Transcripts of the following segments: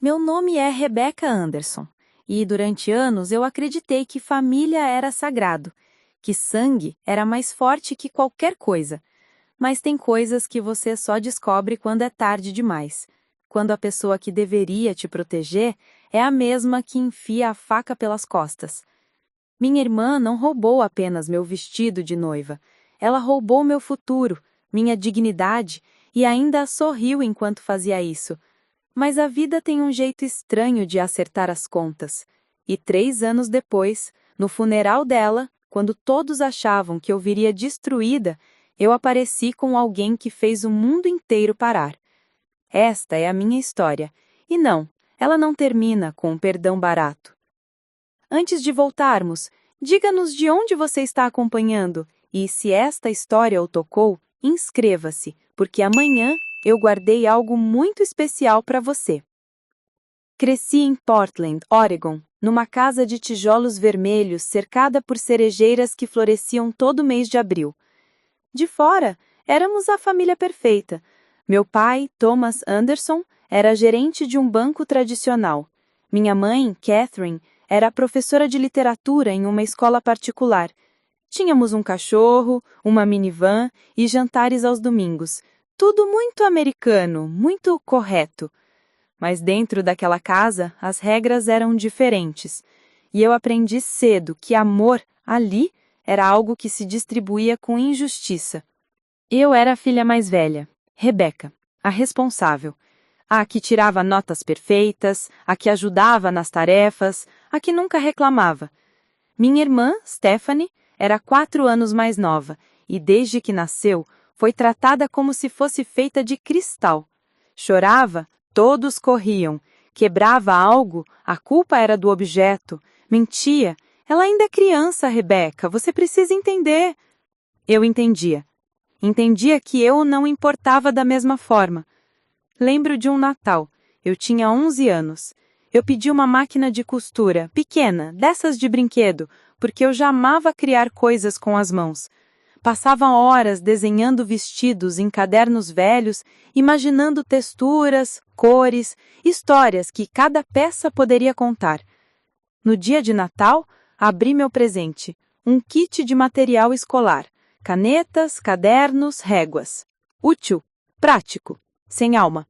Meu nome é Rebecca Anderson, e durante anos eu acreditei que família era sagrado, que sangue era mais forte que qualquer coisa. Mas tem coisas que você só descobre quando é tarde demais. Quando a pessoa que deveria te proteger é a mesma que enfia a faca pelas costas. Minha irmã não roubou apenas meu vestido de noiva. Ela roubou meu futuro, minha dignidade, e ainda sorriu enquanto fazia isso. Mas a vida tem um jeito estranho de acertar as contas. E 3 anos depois, no funeral dela, quando todos achavam que eu viria destruída, eu apareci com alguém que fez o mundo inteiro parar. Esta é a minha história. E não, ela não termina com um perdão barato. Antes de voltarmos, diga-nos de onde você está acompanhando e, se esta história o tocou, inscreva-se, porque amanhã eu guardei algo muito especial para você. Cresci em Portland, Oregon, numa casa de tijolos vermelhos cercada por cerejeiras que floresciam todo mês de abril. De fora, éramos a família perfeita. Meu pai, Thomas Anderson, era gerente de um banco tradicional. Minha mãe, Catherine, era professora de literatura em uma escola particular. Tínhamos um cachorro, uma minivan e jantares aos domingos. Tudo muito americano, muito correto. Mas dentro daquela casa, as regras eram diferentes. E eu aprendi cedo que amor, ali, era algo que se distribuía com injustiça. Eu era a filha mais velha, Rebecca, a responsável. A que tirava notas perfeitas, a que ajudava nas tarefas, a que nunca reclamava. Minha irmã, Stephanie, era 4 anos mais nova e, desde que nasceu, foi tratada como se fosse feita de cristal. Chorava, todos corriam. Quebrava algo, a culpa era do objeto. Mentia. Ela ainda é criança, Rebecca, você precisa entender. Eu entendia. Entendia que eu não importava da mesma forma. Lembro de um Natal. Eu tinha 11 anos. Eu pedi uma máquina de costura, pequena, dessas de brinquedo, porque eu já amava criar coisas com as mãos. Passava horas desenhando vestidos em cadernos velhos, imaginando texturas, cores, histórias que cada peça poderia contar. No dia de Natal, abri meu presente, um kit de material escolar, canetas, cadernos, réguas. Útil, prático, sem alma.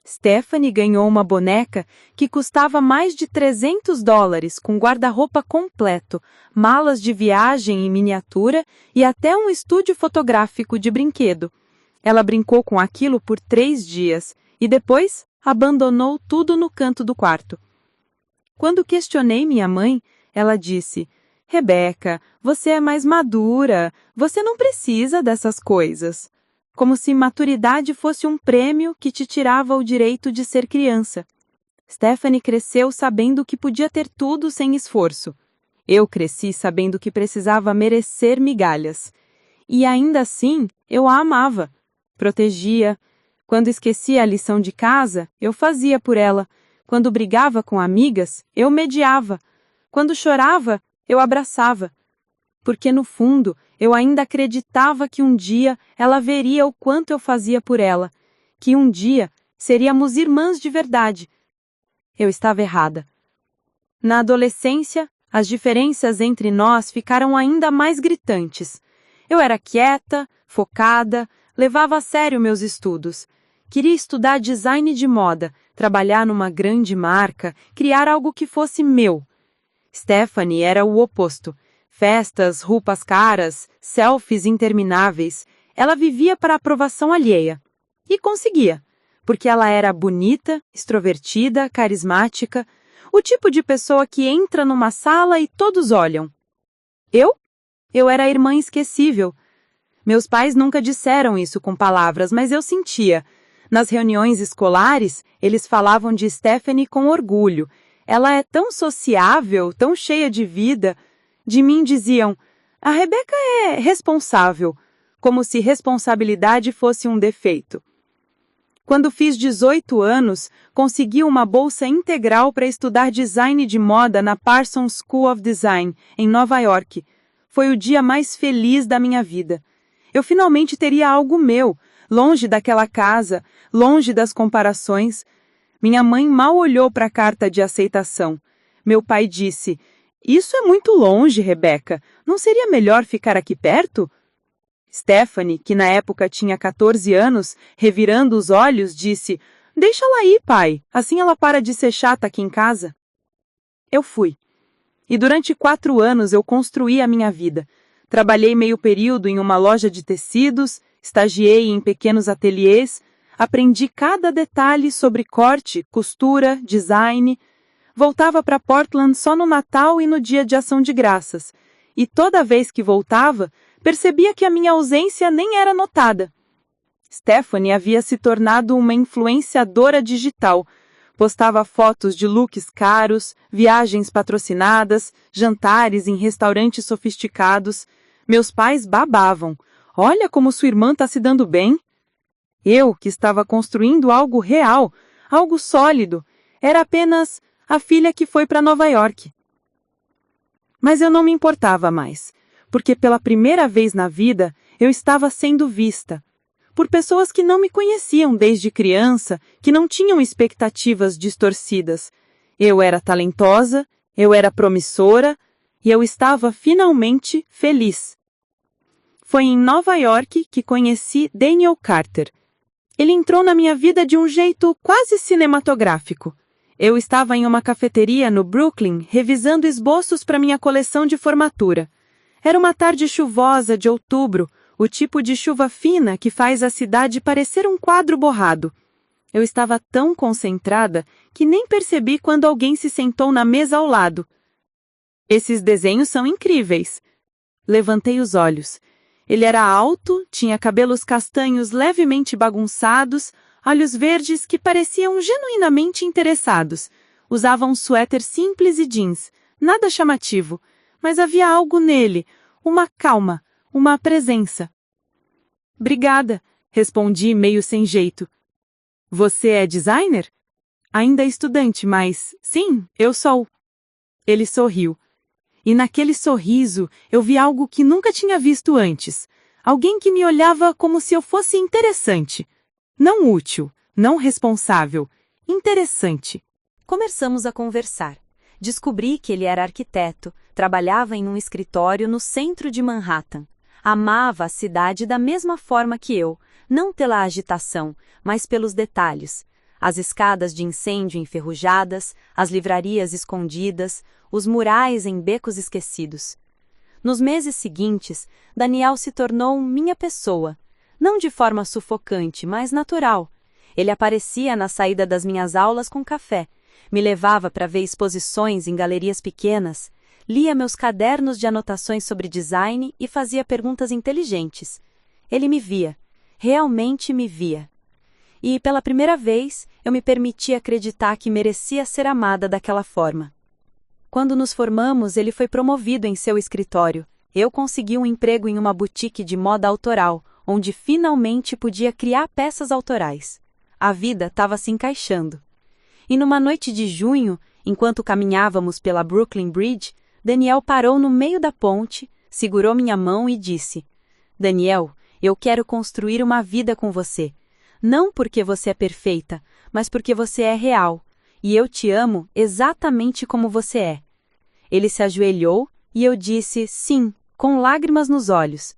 Stephanie ganhou uma boneca que custava mais de $300, com guarda-roupa completo, malas de viagem em miniatura e até um estúdio fotográfico de brinquedo. Ela brincou com aquilo por 3 dias e depois abandonou tudo no canto do quarto. Quando questionei minha mãe, ela disse: Rebecca, você é mais madura, você não precisa dessas coisas. Como se maturidade fosse um prêmio que te tirava o direito de ser criança. Stephanie cresceu sabendo que podia ter tudo sem esforço. Eu cresci sabendo que precisava merecer migalhas. E ainda assim, eu a amava. Protegia. Quando esquecia a lição de casa, eu fazia por ela. Quando brigava com amigas, eu mediava. Quando chorava, eu abraçava. Porque, no fundo, eu ainda acreditava que um dia ela veria o quanto eu fazia por ela, que um dia seríamos irmãs de verdade. Eu estava errada. Na adolescência, as diferenças entre nós ficaram ainda mais gritantes. Eu era quieta, focada, levava a sério meus estudos. Queria estudar design de moda, trabalhar numa grande marca, criar algo que fosse meu. Stephanie era o oposto. Festas, roupas caras, selfies intermináveis. Ela vivia para a aprovação alheia. E conseguia, porque ela era bonita, extrovertida, carismática, o tipo de pessoa que entra numa sala e todos olham. Eu? Eu era a irmã esquecível. Meus pais nunca disseram isso com palavras, mas eu sentia. Nas reuniões escolares, eles falavam de Stephanie com orgulho. Ela é tão sociável, tão cheia de vida. De mim diziam, a Rebecca é responsável, como se responsabilidade fosse um defeito. Quando fiz 18 anos, consegui uma bolsa integral para estudar design de moda na Parsons School of Design, em Nova York. Foi o dia mais feliz da minha vida. Eu finalmente teria algo meu, longe daquela casa, longe das comparações. Minha mãe mal olhou para a carta de aceitação. Meu pai disse: "Isso é muito longe, Rebeca. Não seria melhor ficar aqui perto?" Stephanie, que na época tinha 14 anos, revirando os olhos, disse: "Deixa ela ir, pai. Assim ela para de ser chata aqui em casa." Eu fui. E durante 4 anos eu construí a minha vida. Trabalhei meio período em uma loja de tecidos, estagiei em pequenos ateliês, aprendi cada detalhe sobre corte, costura, design. Voltava para Portland só no Natal e no Dia de Ação de Graças. E toda vez que voltava, percebia que a minha ausência nem era notada. Stephanie havia se tornado uma influenciadora digital. Postava fotos de looks caros, viagens patrocinadas, jantares em restaurantes sofisticados. Meus pais babavam. "Olha como sua irmã está se dando bem." Eu, que estava construindo algo real, algo sólido, era apenas a filha que foi para Nova York. Mas eu não me importava mais, porque pela primeira vez na vida eu estava sendo vista por pessoas que não me conheciam desde criança, que não tinham expectativas distorcidas. Eu era talentosa, eu era promissora e eu estava finalmente feliz. Foi em Nova York que conheci Daniel Carter. Ele entrou na minha vida de um jeito quase cinematográfico. Eu estava em uma cafeteria no Brooklyn revisando esboços para minha coleção de formatura. Era uma tarde chuvosa de outubro, o tipo de chuva fina que faz a cidade parecer um quadro borrado. Eu estava tão concentrada que nem percebi quando alguém se sentou na mesa ao lado. "Esses desenhos são incríveis." Levantei os olhos. Ele era alto, tinha cabelos castanhos levemente bagunçados, olhos verdes que pareciam genuinamente interessados. Usava um suéter simples e jeans, nada chamativo, mas havia algo nele, uma calma, uma presença. "Obrigada", respondi meio sem jeito. "Você é designer?" "Ainda estudante, mas sim, eu sou." Ele sorriu. E naquele sorriso eu vi algo que nunca tinha visto antes. Alguém que me olhava como se eu fosse interessante. Não útil, não responsável, interessante. Começamos a conversar. Descobri que ele era arquiteto, trabalhava em um escritório no centro de Manhattan. Amava a cidade da mesma forma que eu, não pela agitação, mas pelos detalhes. As escadas de incêndio enferrujadas, as livrarias escondidas, os murais em becos esquecidos. Nos meses seguintes, Daniel se tornou minha pessoa. Não de forma sufocante, mas natural. Ele aparecia na saída das minhas aulas com café, me levava para ver exposições em galerias pequenas, lia meus cadernos de anotações sobre design e fazia perguntas inteligentes. Ele me via, realmente me via. E, pela primeira vez, eu me permiti acreditar que merecia ser amada daquela forma. Quando nos formamos, ele foi promovido em seu escritório. Eu consegui um emprego em uma boutique de moda autoral, onde finalmente podia criar peças autorais. A vida estava se encaixando. E numa noite de junho, enquanto caminhávamos pela Brooklyn Bridge, Daniel parou no meio da ponte, segurou minha mão e disse: "Daniel, eu quero construir uma vida com você. Não porque você é perfeita, mas porque você é real. E eu te amo exatamente como você é." Ele se ajoelhou e eu disse sim, com lágrimas nos olhos.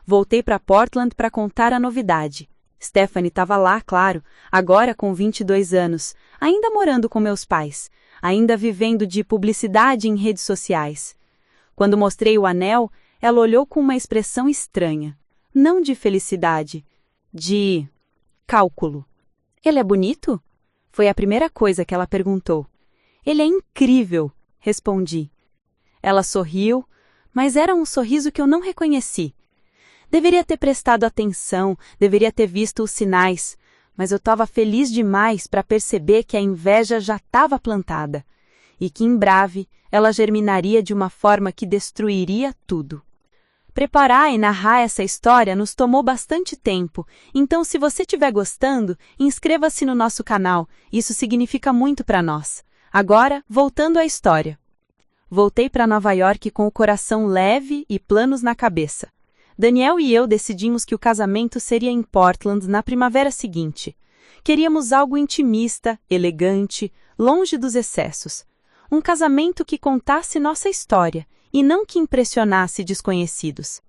Voltei para Portland para contar a novidade. Stephanie estava lá, claro, agora com 22 anos, ainda morando com meus pais, ainda vivendo de publicidade em redes sociais. Quando mostrei o anel, ela olhou com uma expressão estranha. Não de felicidade, de cálculo. "Ele é bonito?" Foi a primeira coisa que ela perguntou. "Ele é incrível", respondi. Ela sorriu, mas era um sorriso que eu não reconheci. Deveria ter prestado atenção, deveria ter visto os sinais, mas eu estava feliz demais para perceber que a inveja já estava plantada e que em breve ela germinaria de uma forma que destruiria tudo. Preparar e narrar essa história nos tomou bastante tempo, então se você estiver gostando, inscreva-se no nosso canal, isso significa muito para nós. Agora, voltando à história. Voltei para Nova York com o coração leve e planos na cabeça. Daniel e eu decidimos que o casamento seria em Portland na primavera seguinte. Queríamos algo intimista, elegante, longe dos excessos. Um casamento que contasse nossa história e não que impressionasse desconhecidos.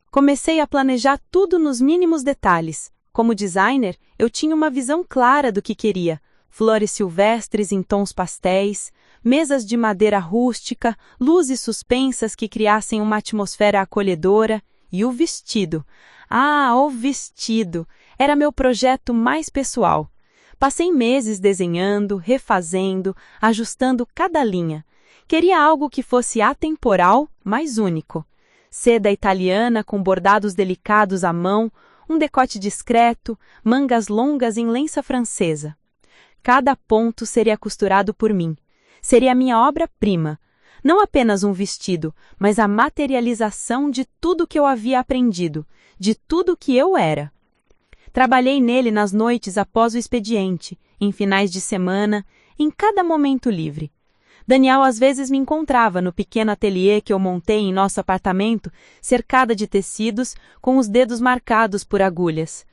Comecei a planejar tudo nos mínimos detalhes. Como designer, eu tinha uma visão clara do que queria. Flores silvestres em tons pastéis, mesas de madeira rústica, luzes suspensas que criassem uma atmosfera acolhedora, e o vestido. Ah, o vestido! Era meu projeto mais pessoal. Passei meses desenhando, refazendo, ajustando cada linha. Queria algo que fosse atemporal, mas único. Seda italiana com bordados delicados à mão, um decote discreto, mangas longas em lença francesa. Cada ponto seria costurado por mim. Seria minha obra-prima. Não apenas um vestido, mas a materialização de tudo que eu havia aprendido, de tudo que eu era. Trabalhei nele nas noites após o expediente, em finais de semana, em cada momento livre. Daniel às vezes me encontrava no pequeno ateliê que eu montei em nosso apartamento, cercada de tecidos, com os dedos marcados por agulhas.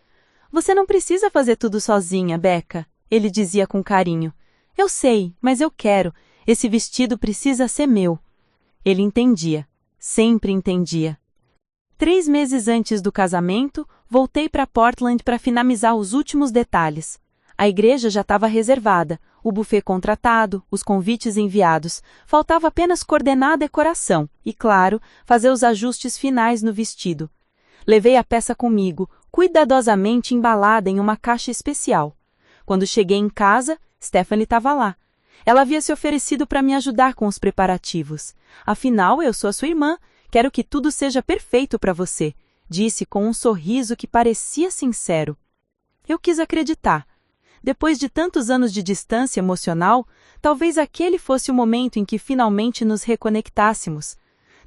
"Você não precisa fazer tudo sozinha, Becca", ele dizia com carinho. "Eu sei, mas eu quero. Esse vestido precisa ser meu." Ele entendia. Sempre entendia. 3 meses antes do casamento, voltei para Portland para finalizar os últimos detalhes. A igreja já estava reservada, o buffet contratado, os convites enviados. Faltava apenas coordenar a decoração e, claro, fazer os ajustes finais no vestido. Levei a peça comigo, cuidadosamente embalada em uma caixa especial. Quando cheguei em casa, Stephanie estava lá. Ela havia se oferecido para me ajudar com os preparativos. "Afinal, eu sou a sua irmã. Quero que tudo seja perfeito para você", disse com um sorriso que parecia sincero. Eu quis acreditar. Depois de tantos anos de distância emocional, talvez aquele fosse o momento em que finalmente nos reconectássemos.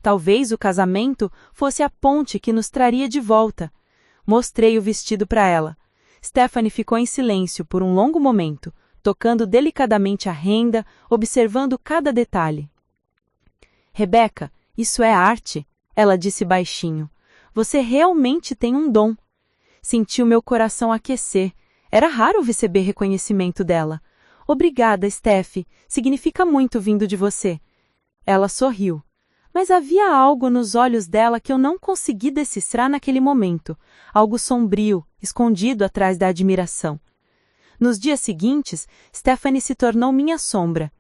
Talvez o casamento fosse a ponte que nos traria de volta. Mostrei o vestido para ela. Stephanie ficou em silêncio por um longo momento, tocando delicadamente a renda, observando cada detalhe. "Rebecca, isso é arte", ela disse baixinho. "Você realmente tem um dom." Senti o meu coração aquecer. Era raro receber reconhecimento dela. "Obrigada, Steph. Significa muito vindo de você." Ela sorriu. Mas havia algo nos olhos dela que eu não consegui decifrar naquele momento. Algo sombrio, escondido atrás da admiração. Nos dias seguintes, Stephanie se tornou minha sombra.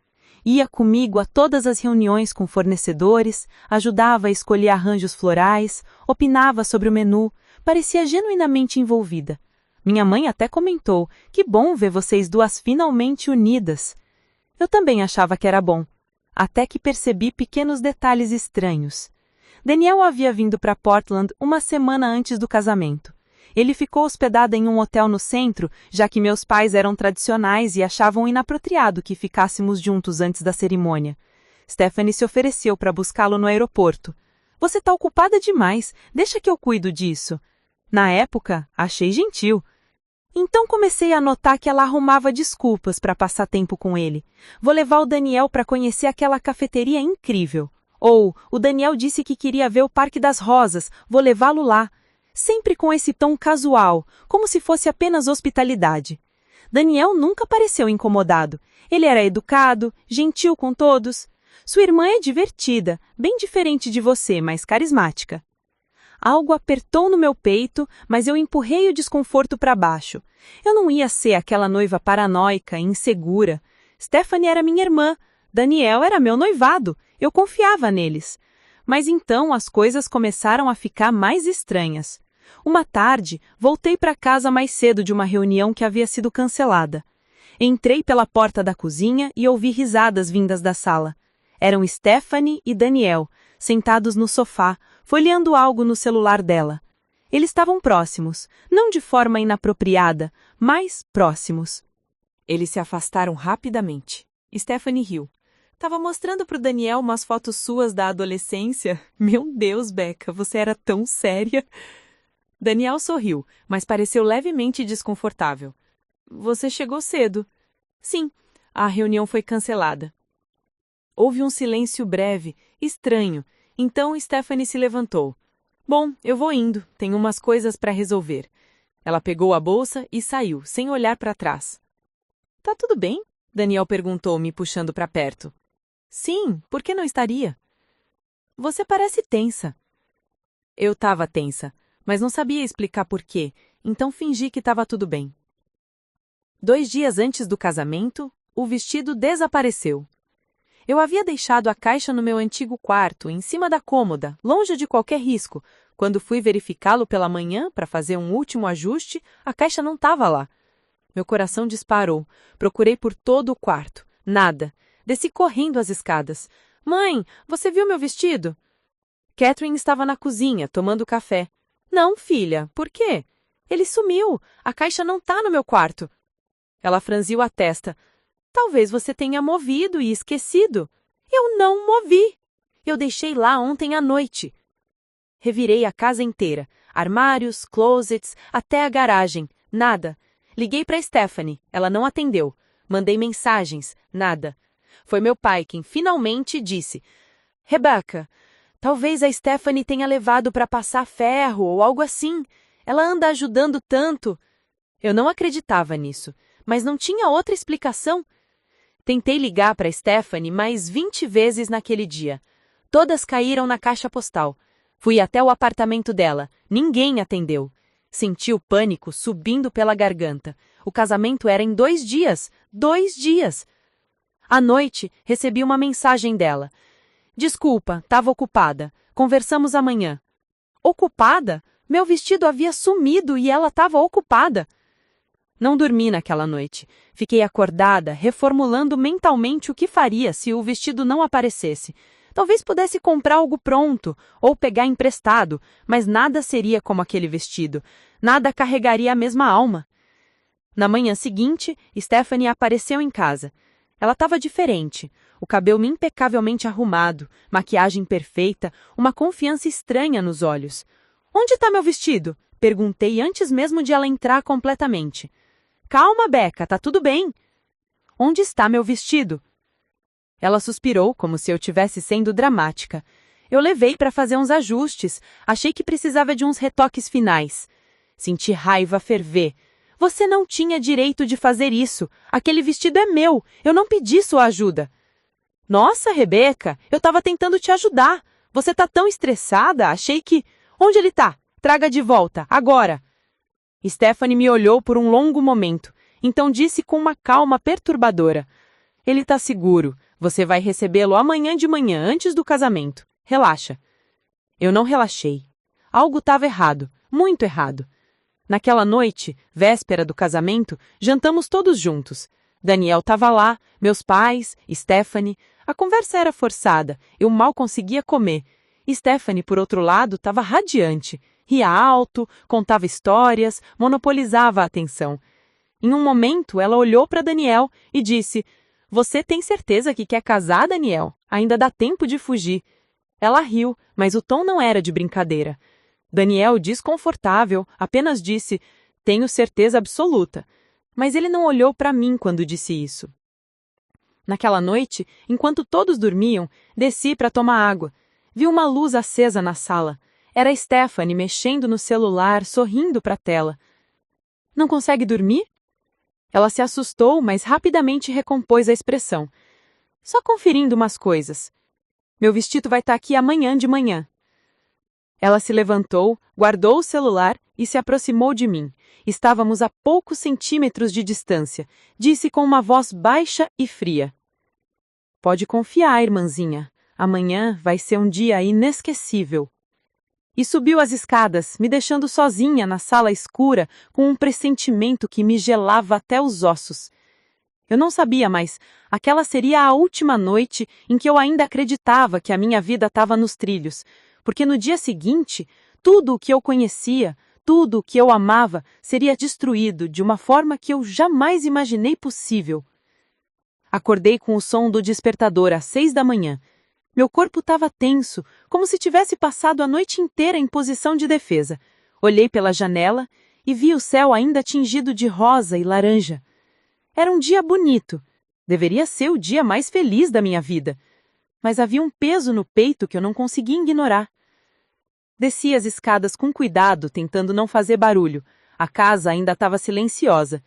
Ia comigo a todas as reuniões com fornecedores, ajudava a escolher arranjos florais, opinava sobre o menu, parecia genuinamente envolvida. Minha mãe até comentou: "Que bom ver vocês duas finalmente unidas." Eu também achava que era bom, até que percebi pequenos detalhes estranhos. Daniel havia vindo para Portland uma semana antes do casamento. Ele ficou hospedado em um hotel no centro, já que meus pais eram tradicionais e achavam inapropriado que ficássemos juntos antes da cerimônia. Stephanie se ofereceu para buscá-lo no aeroporto. "Você está ocupada demais, deixa que eu cuido disso." Na época, achei gentil. Então comecei a notar que ela arrumava desculpas para passar tempo com ele. "Vou levar o Daniel para conhecer aquela cafeteria incrível." Ou, "O Daniel disse que queria ver o Parque das Rosas, vou levá-lo lá." Sempre com esse tom casual, como se fosse apenas hospitalidade. Daniel nunca pareceu incomodado. Ele era educado, gentil com todos. "Sua irmã é divertida, bem diferente de você, mas carismática." Algo apertou no meu peito, mas eu empurrei o desconforto para baixo. Eu não ia ser aquela noiva paranoica e insegura. Stephanie era minha irmã, Daniel era meu noivado, eu confiava neles. Mas então as coisas começaram a ficar mais estranhas. Uma tarde, voltei para casa mais cedo de uma reunião que havia sido cancelada. Entrei pela porta da cozinha e ouvi risadas vindas da sala. Eram Stephanie e Daniel, sentados no sofá, folheando algo no celular dela. Eles estavam próximos, não de forma inapropriada, mas próximos. Eles se afastaram rapidamente. Stephanie riu. "Tava mostrando pro Daniel umas fotos suas da adolescência. Meu Deus, Becca, você era tão séria." Daniel sorriu, mas pareceu levemente desconfortável. "Você chegou cedo." "Sim, a reunião foi cancelada." Houve um silêncio breve, estranho. Então Stephanie se levantou. "Bom, eu vou indo, tenho umas coisas para resolver." Ela pegou a bolsa e saiu, sem olhar para trás. Tá tudo bem? Daniel perguntou, me puxando para perto. Sim, por que não estaria? Você parece tensa. Eu estava tensa, mas não sabia explicar por quê, então fingi que estava tudo bem. 2 dias antes do casamento, o vestido desapareceu. Eu havia deixado a caixa no meu antigo quarto, em cima da cômoda, longe de qualquer risco. Quando fui verificá-lo pela manhã para fazer um último ajuste, a caixa não estava lá. Meu coração disparou. Procurei por todo o quarto. Nada. Desci correndo as escadas. Mãe, você viu meu vestido? Catherine estava na cozinha, tomando café. Não, filha, por quê? Ele sumiu. A caixa não está no meu quarto. Ela franziu a testa. Talvez você tenha movido e esquecido. Eu não movi. Eu deixei lá ontem à noite. Revirei a casa inteira. Armários, closets, até a garagem. Nada. Liguei para Stephanie. Ela não atendeu. Mandei mensagens. Nada. Foi meu pai quem finalmente disse: Rebecca, talvez a Stephanie tenha levado para passar ferro ou algo assim. Ela anda ajudando tanto. Eu não acreditava nisso, mas não tinha outra explicação. Tentei ligar para Stephanie mais 20 vezes naquele dia. Todas caíram na caixa postal. Fui até o apartamento dela. Ninguém atendeu. Senti o pânico subindo pela garganta. O casamento era em 2 dias. 2 dias! À noite, recebi uma mensagem dela. Desculpa, estava ocupada. Conversamos amanhã. Ocupada? Meu vestido havia sumido e ela estava ocupada. Não dormi naquela noite. Fiquei acordada, reformulando mentalmente o que faria se o vestido não aparecesse. Talvez pudesse comprar algo pronto, ou pegar emprestado, mas nada seria como aquele vestido. Nada carregaria a mesma alma. Na manhã seguinte, Stephanie apareceu em casa. Ela estava diferente. O cabelo impecavelmente arrumado, maquiagem perfeita, uma confiança estranha nos olhos. Onde está meu vestido? Perguntei antes mesmo de ela entrar completamente. Calma, Becca, tá tudo bem. Onde está meu vestido? Ela suspirou, como se eu tivesse sendo dramática. Eu levei para fazer uns ajustes. Achei que precisava de uns retoques finais. Senti raiva ferver. Você não tinha direito de fazer isso. Aquele vestido é meu. Eu não pedi sua ajuda. Nossa, Rebeca, eu estava tentando te ajudar. Você tá tão estressada, achei que... Onde ele tá? Traga de volta, agora. Stephanie me olhou por um longo momento, então disse com uma calma perturbadora. Ele tá seguro. Você vai recebê-lo amanhã de manhã, antes do casamento. Relaxa. Eu não relaxei. Algo estava errado, muito errado. Naquela noite, véspera do casamento, jantamos todos juntos. Daniel estava lá, meus pais, Stephanie. A conversa era forçada, eu mal conseguia comer. Stephanie, por outro lado, estava radiante. Ria alto, contava histórias, monopolizava a atenção. Em um momento, ela olhou para Daniel e disse: Você tem certeza que quer casar, Daniel? Ainda dá tempo de fugir. Ela riu, mas o tom não era de brincadeira. Daniel, desconfortável, apenas disse: Tenho certeza absoluta. Mas ele não olhou para mim quando disse isso. Naquela noite, enquanto todos dormiam, desci para tomar água. Vi uma luz acesa na sala. Era Stephanie mexendo no celular, sorrindo para a tela. Não consegue dormir? Ela se assustou, mas rapidamente recompôs a expressão. Só conferindo umas coisas. Meu vestido vai estar aqui amanhã de manhã. Ela se levantou, guardou o celular e se aproximou de mim. Estávamos a poucos centímetros de distância. Disse com uma voz baixa e fria. Pode confiar, irmãzinha. Amanhã vai ser um dia inesquecível. E subiu as escadas, me deixando sozinha na sala escura, com um pressentimento que me gelava até os ossos. Eu não sabia, mas aquela seria a última noite em que eu ainda acreditava que a minha vida estava nos trilhos, porque no dia seguinte, tudo o que eu conhecia, tudo o que eu amava, seria destruído de uma forma que eu jamais imaginei possível. Acordei com o som do despertador às 6 da manhã. Meu corpo estava tenso, como se tivesse passado a noite inteira em posição de defesa. Olhei pela janela e vi o céu ainda tingido de rosa e laranja. Era um dia bonito. Deveria ser o dia mais feliz da minha vida. Mas havia um peso no peito que eu não conseguia ignorar. Desci as escadas com cuidado, tentando não fazer barulho. A casa ainda estava silenciosa.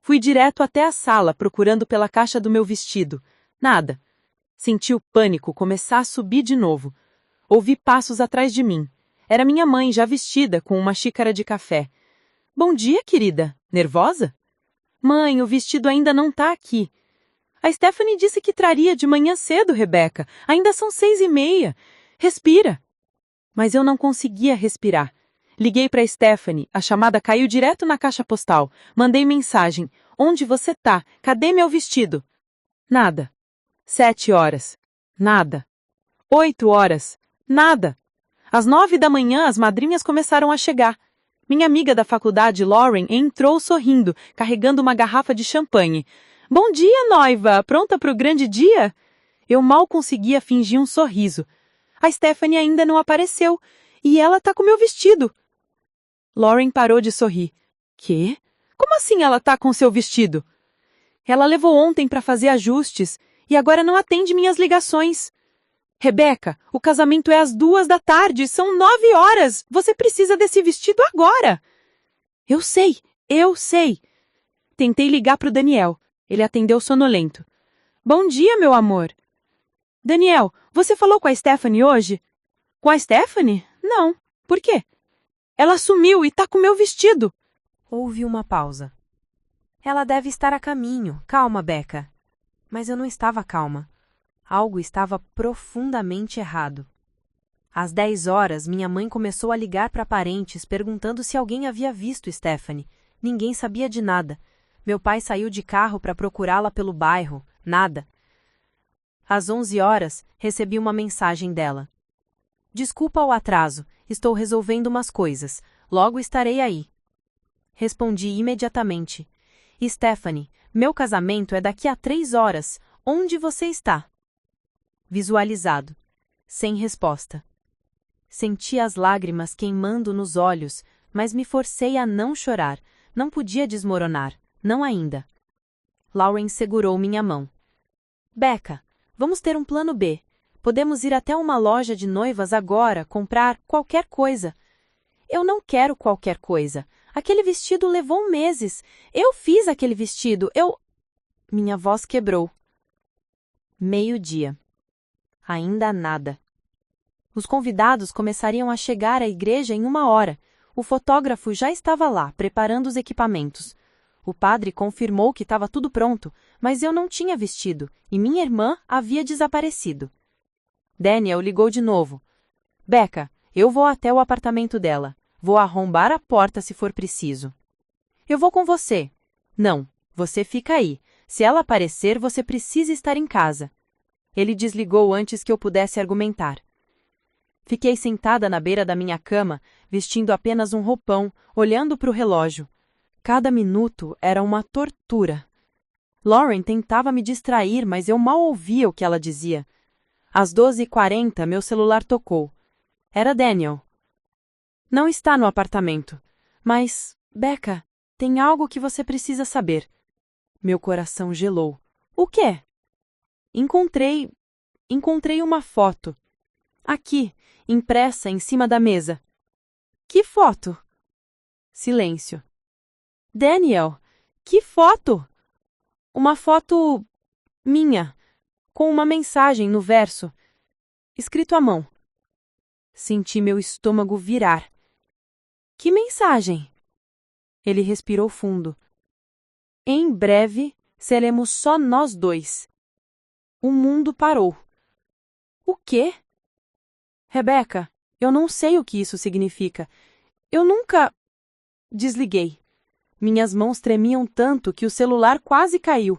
Fui direto até a sala, procurando pela caixa do meu vestido. Nada. Senti o pânico começar a subir de novo. Ouvi passos atrás de mim. Era minha mãe, já vestida, com uma xícara de café. Bom dia, querida. Nervosa? Mãe, o vestido ainda não tá aqui. A Stephanie disse que traria de manhã cedo, Rebeca. Ainda são 6:30. Respira. Mas eu não conseguia respirar. Liguei para Stephanie, a chamada caiu direto na caixa postal. Mandei mensagem. Onde você tá? Cadê meu vestido? Nada. 7 horas. Nada. 8 horas. Nada. Às 9 da manhã, as madrinhas começaram a chegar. Minha amiga da faculdade, Lauren, entrou sorrindo, carregando uma garrafa de champanhe. Bom dia, noiva! Pronta para o grande dia? Eu mal conseguia fingir um sorriso. A Stephanie ainda não apareceu. E ela tá com meu vestido. Lauren parou de sorrir. Quê? Como assim ela tá com seu vestido? Ela levou ontem para fazer ajustes e agora não atende minhas ligações. Rebeca, o casamento é às 2 da tarde, são 9 horas. Você precisa desse vestido agora. Eu sei. Tentei ligar para o Daniel. Ele atendeu sonolento. Bom dia, meu amor. Daniel, você falou com a Stephanie hoje? Com a Stephanie? Não. Por quê? Ela sumiu e tá com meu vestido. Houve uma pausa. Ela deve estar a caminho. Calma, Becca. Mas eu não estava calma. Algo estava profundamente errado. Às 10 horas, minha mãe começou a ligar para parentes perguntando se alguém havia visto Stephanie. Ninguém sabia de nada. Meu pai saiu de carro para procurá-la pelo bairro. Nada. Às 11 horas, recebi uma mensagem dela. Desculpa o atraso, estou resolvendo umas coisas. Logo estarei aí. Respondi imediatamente. Stephanie, meu casamento é daqui a 3 horas. Onde você está? Visualizado. Sem resposta. Senti as lágrimas queimando nos olhos, mas me forcei a não chorar. Não podia desmoronar. Não ainda. Lauren segurou minha mão. Becca, vamos ter um plano B. Podemos ir até uma loja de noivas agora, comprar qualquer coisa. Eu não quero qualquer coisa. Aquele vestido levou meses. Eu fiz aquele vestido. Minha voz quebrou. 12:00. Ainda nada. Os convidados começariam a chegar à igreja em 1 hora. O fotógrafo já estava lá, preparando os equipamentos. O padre confirmou que estava tudo pronto, mas eu não tinha vestido, e minha irmã havia desaparecido. Daniel ligou de novo. Becca, eu vou até o apartamento dela. Vou arrombar a porta se for preciso. Eu vou com você. Não, você fica aí. Se ela aparecer, você precisa estar em casa. Ele desligou antes que eu pudesse argumentar. Fiquei sentada na beira da minha cama, vestindo apenas um roupão, olhando para o relógio. Cada minuto era uma tortura. Lauren tentava me distrair, mas eu mal ouvia o que ela dizia. Às 12:40, meu celular tocou. Era Daniel. Não está no apartamento. Mas, Becca, tem algo que você precisa saber. Meu coração gelou. O quê? Encontrei uma foto. Aqui, impressa em cima da mesa. Que foto? Silêncio. Daniel, que foto? Uma foto minha, com uma mensagem no verso, escrito à mão. Senti meu estômago virar. Que mensagem? Ele respirou fundo. Em breve, seremos só nós dois. O mundo parou. O quê? Rebeca, eu não sei o que isso significa. Eu nunca... Desliguei. Minhas mãos tremiam tanto que o celular quase caiu.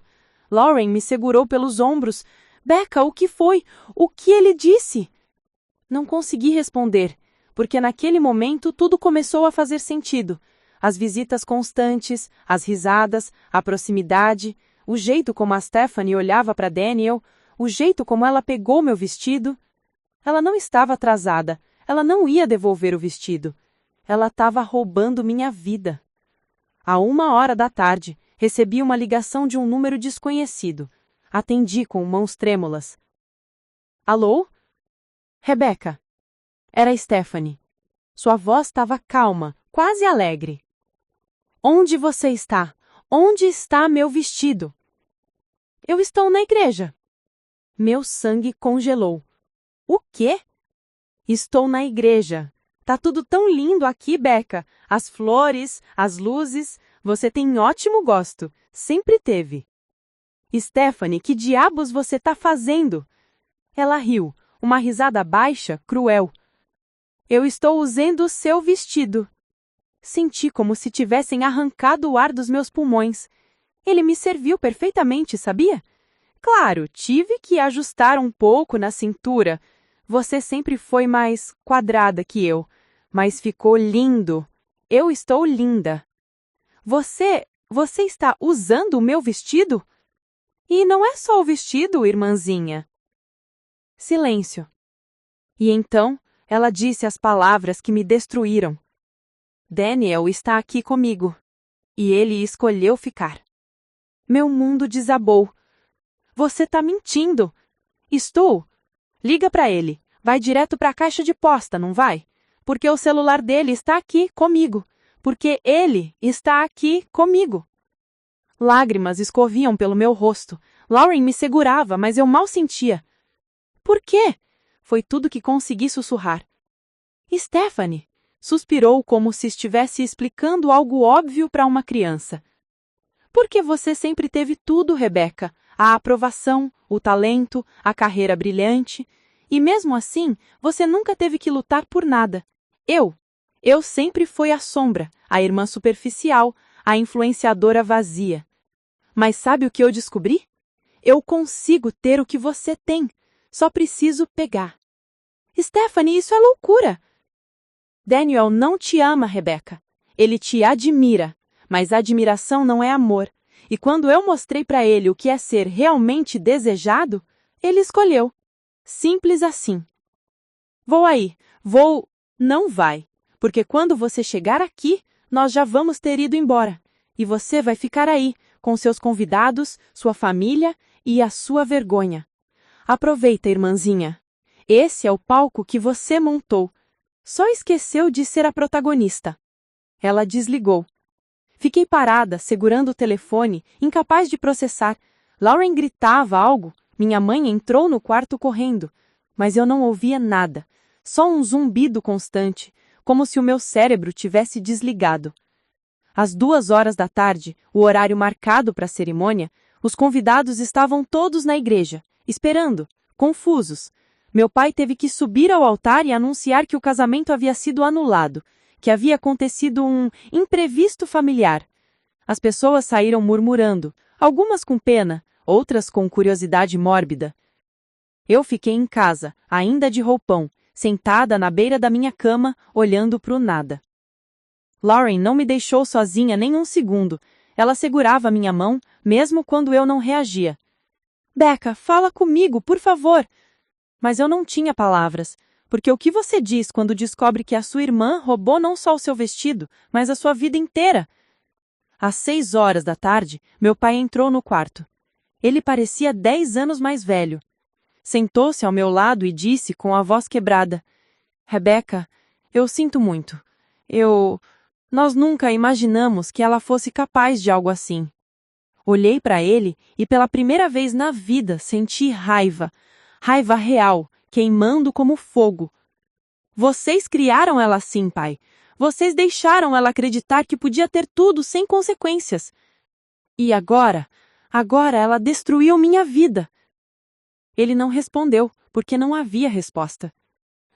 Lauren me segurou pelos ombros. Becca, o que foi? O que ele disse? Não consegui responder, porque naquele momento tudo começou a fazer sentido. As visitas constantes, as risadas, a proximidade, o jeito como a Stephanie olhava para Daniel, o jeito como ela pegou meu vestido. Ela não estava atrasada, ela não ia devolver o vestido. Ela estava roubando minha vida. À 1 hora da tarde, recebi uma ligação de um número desconhecido. Atendi com mãos trêmulas. Alô? Rebeca. Era Stephanie. Sua voz estava calma, quase alegre. Onde você está? Onde está meu vestido? Eu estou na igreja. Meu sangue congelou. O quê? Estou na igreja. Tá tudo tão lindo aqui, Becca. As flores, as luzes. Você tem ótimo gosto. Sempre teve. Stephanie, que diabos você tá fazendo? Ela riu, uma risada baixa, cruel. Eu estou usando o seu vestido. Senti como se tivessem arrancado o ar dos meus pulmões. Ele me serviu perfeitamente, sabia? Claro, tive que ajustar um pouco na cintura. Você sempre foi mais quadrada que eu, mas ficou lindo. Eu estou linda. Você está usando o meu vestido? E não é só o vestido, irmãzinha. Silêncio. E então, ela disse as palavras que me destruíram. Daniel está aqui comigo. E ele escolheu ficar. Meu mundo desabou. Você tá mentindo. Estou. Liga para ele. Vai direto para a caixa de posta, não vai? Porque o celular dele está aqui comigo. Porque ele está aqui comigo. Lágrimas escorriam pelo meu rosto. Lauren me segurava, mas eu mal sentia. Por quê? Foi tudo que consegui sussurrar. Stephanie, suspirou como se estivesse explicando algo óbvio para uma criança. Porque você sempre teve tudo, Rebecca. A aprovação, o talento, a carreira brilhante. E mesmo assim, você nunca teve que lutar por nada. Eu sempre fui a sombra, a irmã superficial, a influenciadora vazia. Mas sabe o que eu descobri? Eu consigo ter o que você tem. Só preciso pegar. Stephanie, isso é loucura! Daniel não te ama, Rebecca. Ele te admira. Mas admiração não é amor. E quando eu mostrei para ele o que é ser realmente desejado, ele escolheu. Simples assim. Vou aí. Não vai. Porque quando você chegar aqui, nós já vamos ter ido embora. E você vai ficar aí, com seus convidados, sua família e a sua vergonha. Aproveita, irmãzinha. Esse é o palco que você montou. Só esqueceu de ser a protagonista. Ela desligou. Fiquei parada, segurando o telefone, incapaz de processar. Lauren gritava algo. Minha mãe entrou no quarto correndo. Mas eu não ouvia nada. Só um zumbido constante, como se o meu cérebro tivesse desligado. Às 2 horas da tarde, o horário marcado para a cerimônia, os convidados estavam todos na igreja, esperando, confusos. Meu pai teve que subir ao altar e anunciar que o casamento havia sido anulado, que havia acontecido um imprevisto familiar. As pessoas saíram murmurando, algumas com pena, outras com curiosidade mórbida. Eu fiquei em casa, ainda de roupão, sentada na beira da minha cama, olhando para o nada. Lauren não me deixou sozinha nem um segundo. Ela segurava minha mão, mesmo quando eu não reagia. Becca, fala comigo, por favor. Mas eu não tinha palavras, porque o que você diz quando descobre que a sua irmã roubou não só o seu vestido, mas a sua vida inteira? Às 6 horas da tarde, meu pai entrou no quarto. Ele parecia 10 anos mais velho. Sentou-se ao meu lado e disse com a voz quebrada: Rebecca, eu sinto muito. Nós nunca imaginamos que ela fosse capaz de algo assim. Olhei para ele e pela primeira vez na vida senti raiva. Raiva real, queimando como fogo. Vocês criaram ela assim, pai. Vocês deixaram ela acreditar que podia ter tudo sem consequências. E agora ela destruiu minha vida. Ele não respondeu, porque não havia resposta.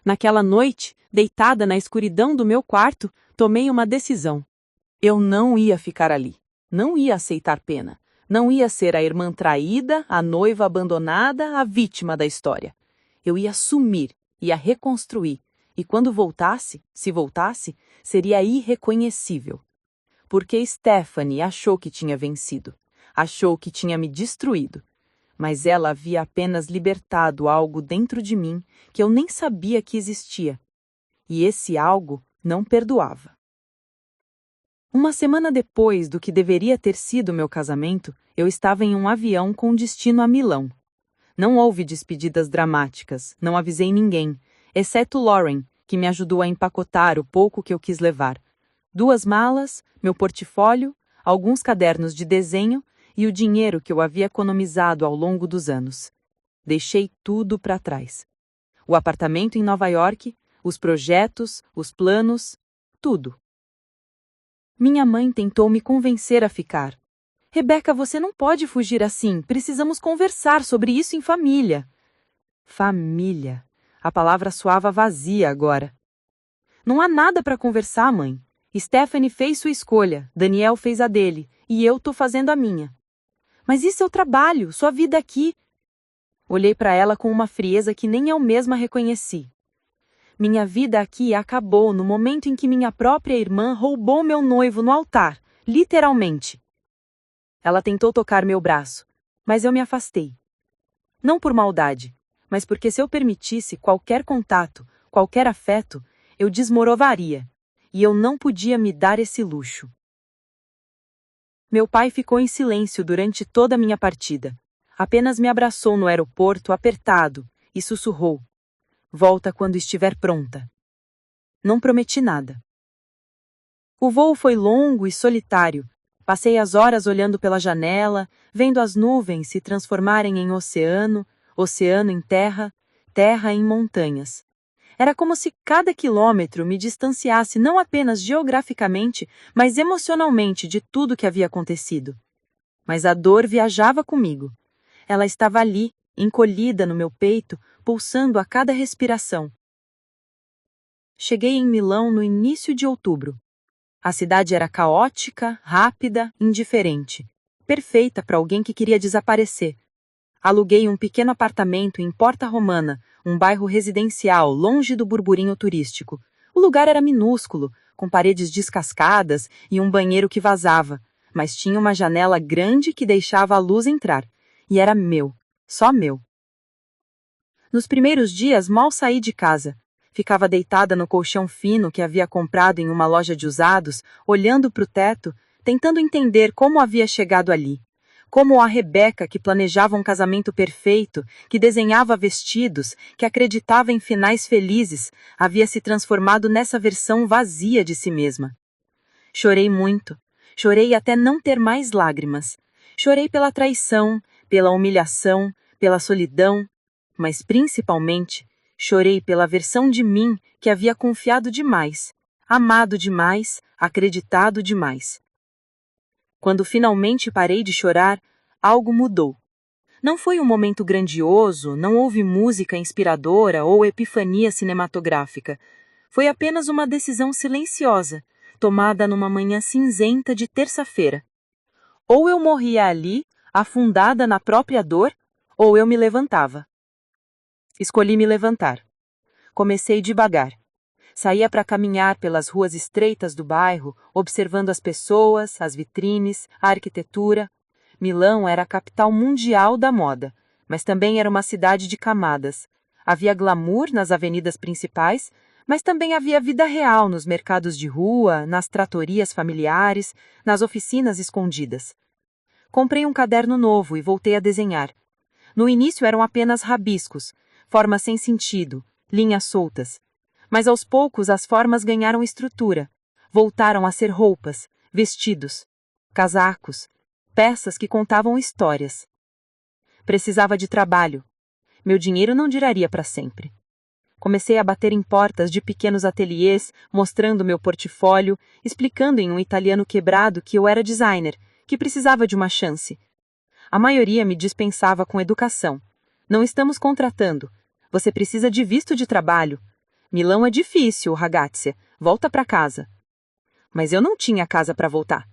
Naquela noite, deitada na escuridão do meu quarto, tomei uma decisão. Eu não ia ficar ali. Não ia aceitar pena. Não ia ser a irmã traída, a noiva abandonada, a vítima da história. Eu ia sumir, ia reconstruir. E quando voltasse, se voltasse, seria irreconhecível. Porque Stephanie achou que tinha vencido. Achou que tinha me destruído. Mas ela havia apenas libertado algo dentro de mim que eu nem sabia que existia. E esse algo não perdoava. Uma semana depois do que deveria ter sido meu casamento, eu estava em um avião com destino a Milão. Não houve despedidas dramáticas, não avisei ninguém, exceto Lauren, que me ajudou a empacotar o pouco que eu quis levar. 2 malas, meu portfólio, alguns cadernos de desenho e o dinheiro que eu havia economizado ao longo dos anos. Deixei tudo para trás. O apartamento em Nova York, os projetos, os planos, tudo. Minha mãe tentou me convencer a ficar. Rebeca, você não pode fugir assim. Precisamos conversar sobre isso em família. Família. A palavra soava vazia agora. Não há nada para conversar, mãe. Stephanie fez sua escolha, Daniel fez a dele, e eu tô fazendo a minha. Mas isso é o trabalho, sua vida aqui. Olhei para ela com uma frieza que nem eu mesma reconheci. Minha vida aqui acabou no momento em que minha própria irmã roubou meu noivo no altar, literalmente. Ela tentou tocar meu braço, mas eu me afastei. Não por maldade, mas porque se eu permitisse qualquer contato, qualquer afeto, eu desmoronaria, e eu não podia me dar esse luxo. Meu pai ficou em silêncio durante toda a minha partida. Apenas me abraçou no aeroporto apertado e sussurrou: "Volta quando estiver pronta." Não prometi nada. O voo foi longo e solitário. Passei as horas olhando pela janela, vendo as nuvens se transformarem em oceano, oceano em terra, terra em montanhas. Era como se cada quilômetro me distanciasse não apenas geograficamente, mas emocionalmente de tudo que havia acontecido. Mas a dor viajava comigo. Ela estava ali, encolhida no meu peito, pulsando a cada respiração. Cheguei em Milão no início de outubro. A cidade era caótica, rápida, indiferente. Perfeita para alguém que queria desaparecer. Aluguei um pequeno apartamento em Porta Romana, um bairro residencial, longe do burburinho turístico. O lugar era minúsculo, com paredes descascadas e um banheiro que vazava, mas tinha uma janela grande que deixava a luz entrar. E era meu, só meu. Nos primeiros dias, mal saí de casa. Ficava deitada no colchão fino que havia comprado em uma loja de usados, olhando para o teto, tentando entender como havia chegado ali. Como a Rebeca que planejava um casamento perfeito, que desenhava vestidos, que acreditava em finais felizes, havia se transformado nessa versão vazia de si mesma. Chorei muito. Chorei até não ter mais lágrimas. Chorei pela traição, pela humilhação, pela solidão, mas principalmente chorei pela versão de mim que havia confiado demais, amado demais, acreditado demais. Quando finalmente parei de chorar, algo mudou. Não foi um momento grandioso, não houve música inspiradora ou epifania cinematográfica. Foi apenas uma decisão silenciosa, tomada numa manhã cinzenta de terça-feira. Ou eu morria ali, afundada na própria dor, ou eu me levantava. Escolhi me levantar. Comecei devagar. Saía para caminhar pelas ruas estreitas do bairro, observando as pessoas, as vitrines, a arquitetura. Milão era a capital mundial da moda, mas também era uma cidade de camadas. Havia glamour nas avenidas principais, mas também havia vida real nos mercados de rua, nas tratorias familiares, nas oficinas escondidas. Comprei um caderno novo e voltei a desenhar. No início eram apenas rabiscos, formas sem sentido, linhas soltas. Mas aos poucos as formas ganharam estrutura. Voltaram a ser roupas, vestidos, casacos, peças que contavam histórias. Precisava de trabalho. Meu dinheiro não duraria para sempre. Comecei a bater em portas de pequenos ateliês, mostrando meu portfólio, explicando em um italiano quebrado que eu era designer, que precisava de uma chance. A maioria me dispensava com educação. Não estamos contratando. Você precisa de visto de trabalho. Milão é difícil, ragazza. Volta para casa. Mas eu não tinha casa para voltar.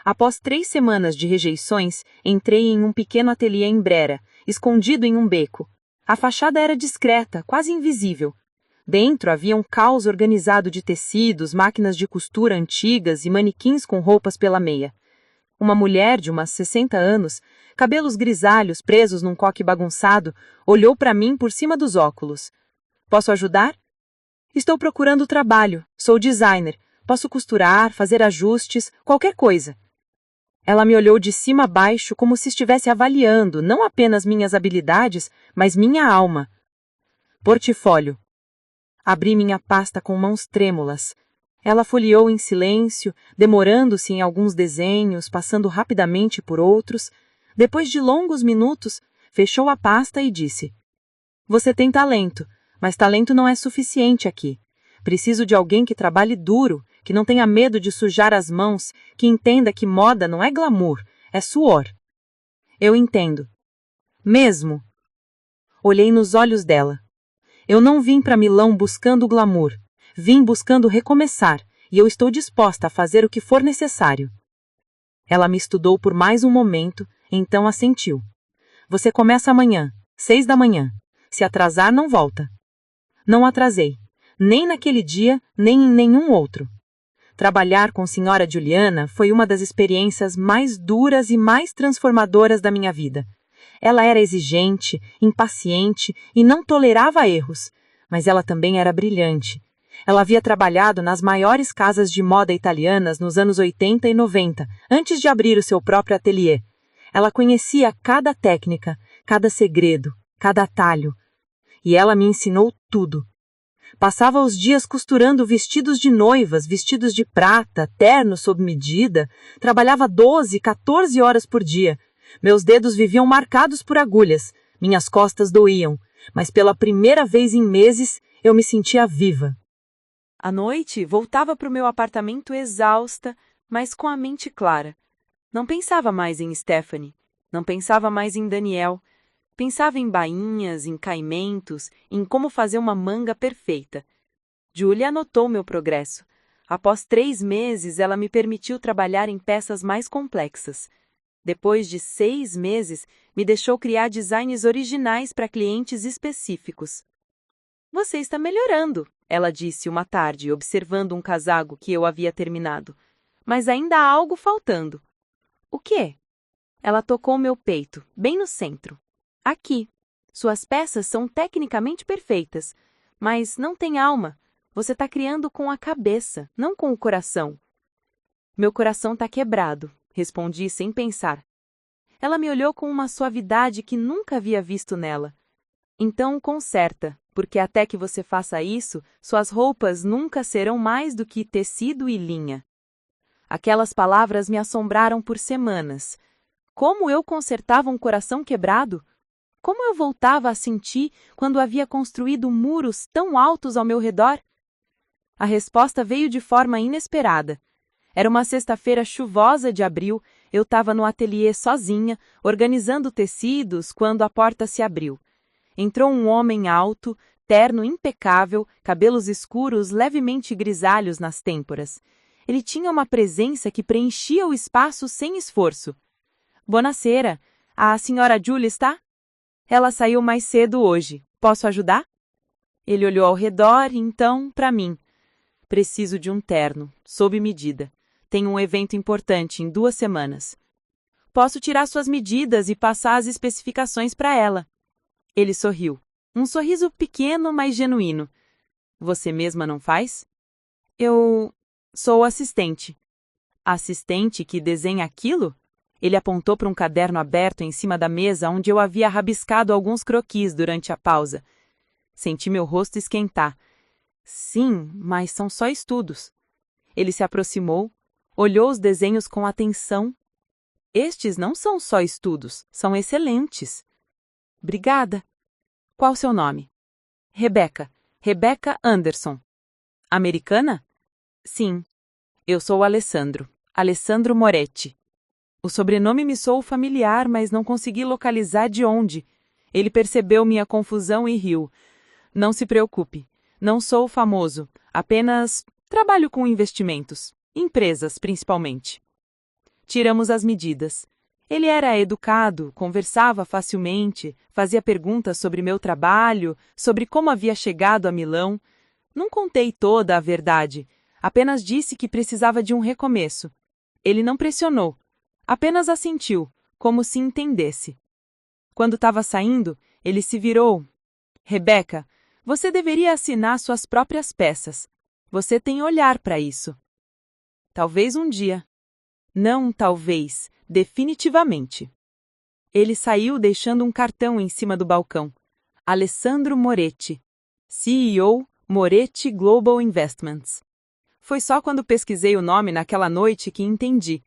Após 3 semanas de rejeições, entrei em um pequeno ateliê em Brera, escondido em um beco. A fachada era discreta, quase invisível. Dentro havia um caos organizado de tecidos, máquinas de costura antigas e manequins com roupas pela meia. Uma mulher de umas 60 anos, cabelos grisalhos presos num coque bagunçado, olhou para mim por cima dos óculos. Posso ajudar? Estou procurando trabalho. Sou designer. Posso costurar, fazer ajustes, qualquer coisa. Ela me olhou de cima a baixo como se estivesse avaliando não apenas minhas habilidades, mas minha alma. Portfólio. Abri minha pasta com mãos trêmulas. Ela folheou em silêncio, demorando-se em alguns desenhos, passando rapidamente por outros. Depois de longos minutos, fechou a pasta e disse: Você tem talento, mas talento não é suficiente aqui. Preciso de alguém que trabalhe duro, que não tenha medo de sujar as mãos, que entenda que moda não é glamour, é suor. Eu entendo. Mesmo. Olhei nos olhos dela. Eu não vim para Milão buscando glamour. Vim buscando recomeçar, e eu estou disposta a fazer o que for necessário. Ela me estudou por mais um momento, então assentiu. Você começa amanhã, 6 da manhã. Se atrasar, não volta. Não atrasei, nem naquele dia, nem em nenhum outro. Trabalhar com Sra. Juliana foi uma das experiências mais duras e mais transformadoras da minha vida. Ela era exigente, impaciente e não tolerava erros, mas ela também era brilhante. Ela havia trabalhado nas maiores casas de moda italianas nos anos 80 e 90, antes de abrir o seu próprio ateliê. Ela conhecia cada técnica, cada segredo, cada atalho. E ela me ensinou tudo. Passava os dias costurando vestidos de noivas, vestidos de prata, ternos sob medida. Trabalhava 12, 14 horas por dia. Meus dedos viviam marcados por agulhas. Minhas costas doíam. Mas pela primeira vez em meses, eu me sentia viva. À noite, voltava para o meu apartamento exausta, mas com a mente clara. Não pensava mais em Stephanie. Não pensava mais em Daniel. Pensava em bainhas, em caimentos, em como fazer uma manga perfeita. Julia anotou meu progresso. Após 3 meses, ela me permitiu trabalhar em peças mais complexas. Depois de 6 meses, me deixou criar designs originais para clientes específicos. Você está melhorando, ela disse uma tarde, observando um casaco que eu havia terminado. Mas ainda há algo faltando. O quê? Ela tocou meu peito, bem no centro. Aqui. Suas peças são tecnicamente perfeitas, mas não tem alma. Você está criando com a cabeça, não com o coração. Meu coração está quebrado, respondi sem pensar. Ela me olhou com uma suavidade que nunca havia visto nela. Então conserta, porque até que você faça isso, suas roupas nunca serão mais do que tecido e linha. Aquelas palavras me assombraram por semanas. Como eu consertava um coração quebrado? Como eu voltava a sentir quando havia construído muros tão altos ao meu redor? A resposta veio de forma inesperada. Era uma sexta-feira chuvosa de abril, eu estava no ateliê sozinha, organizando tecidos, quando a porta se abriu. Entrou um homem alto, terno impecável, cabelos escuros levemente grisalhos nas têmporas. Ele tinha uma presença que preenchia o espaço sem esforço. Buonasera, a senhora Julia está? Ela saiu mais cedo hoje. Posso ajudar? Ele olhou ao redor e então para mim. Preciso de um terno, sob medida. Tenho um evento importante em 2 semanas. Posso tirar suas medidas e passar as especificações para ela. Ele sorriu. Um sorriso pequeno, mas genuíno. Você mesma não faz? Eu sou assistente. Assistente que desenha aquilo? Ele apontou para um caderno aberto em cima da mesa onde eu havia rabiscado alguns croquis durante a pausa. Senti meu rosto esquentar. Sim, mas são só estudos. Ele se aproximou, olhou os desenhos com atenção. Estes não são só estudos, são excelentes. Obrigada. Qual seu nome? Rebecca. Rebecca Anderson. Americana? Sim. Eu sou Alessandro. Alessandro Moretti. O sobrenome me soou familiar, mas não consegui localizar de onde. Ele percebeu minha confusão e riu. Não se preocupe. Não sou famoso. Apenas trabalho com investimentos. Empresas, principalmente. Tiramos as medidas. Ele era educado, conversava facilmente, fazia perguntas sobre meu trabalho, sobre como havia chegado a Milão. Não contei toda a verdade. Apenas disse que precisava de um recomeço. Ele não pressionou. Apenas assentiu, como se entendesse. Quando estava saindo, ele se virou. Rebecca, você deveria assinar suas próprias peças. Você tem olhar para isso. Talvez um dia. Não talvez, definitivamente. Ele saiu deixando um cartão em cima do balcão. Alessandro Moretti, CEO, Moretti Global Investments. Foi só quando pesquisei o nome naquela noite que entendi.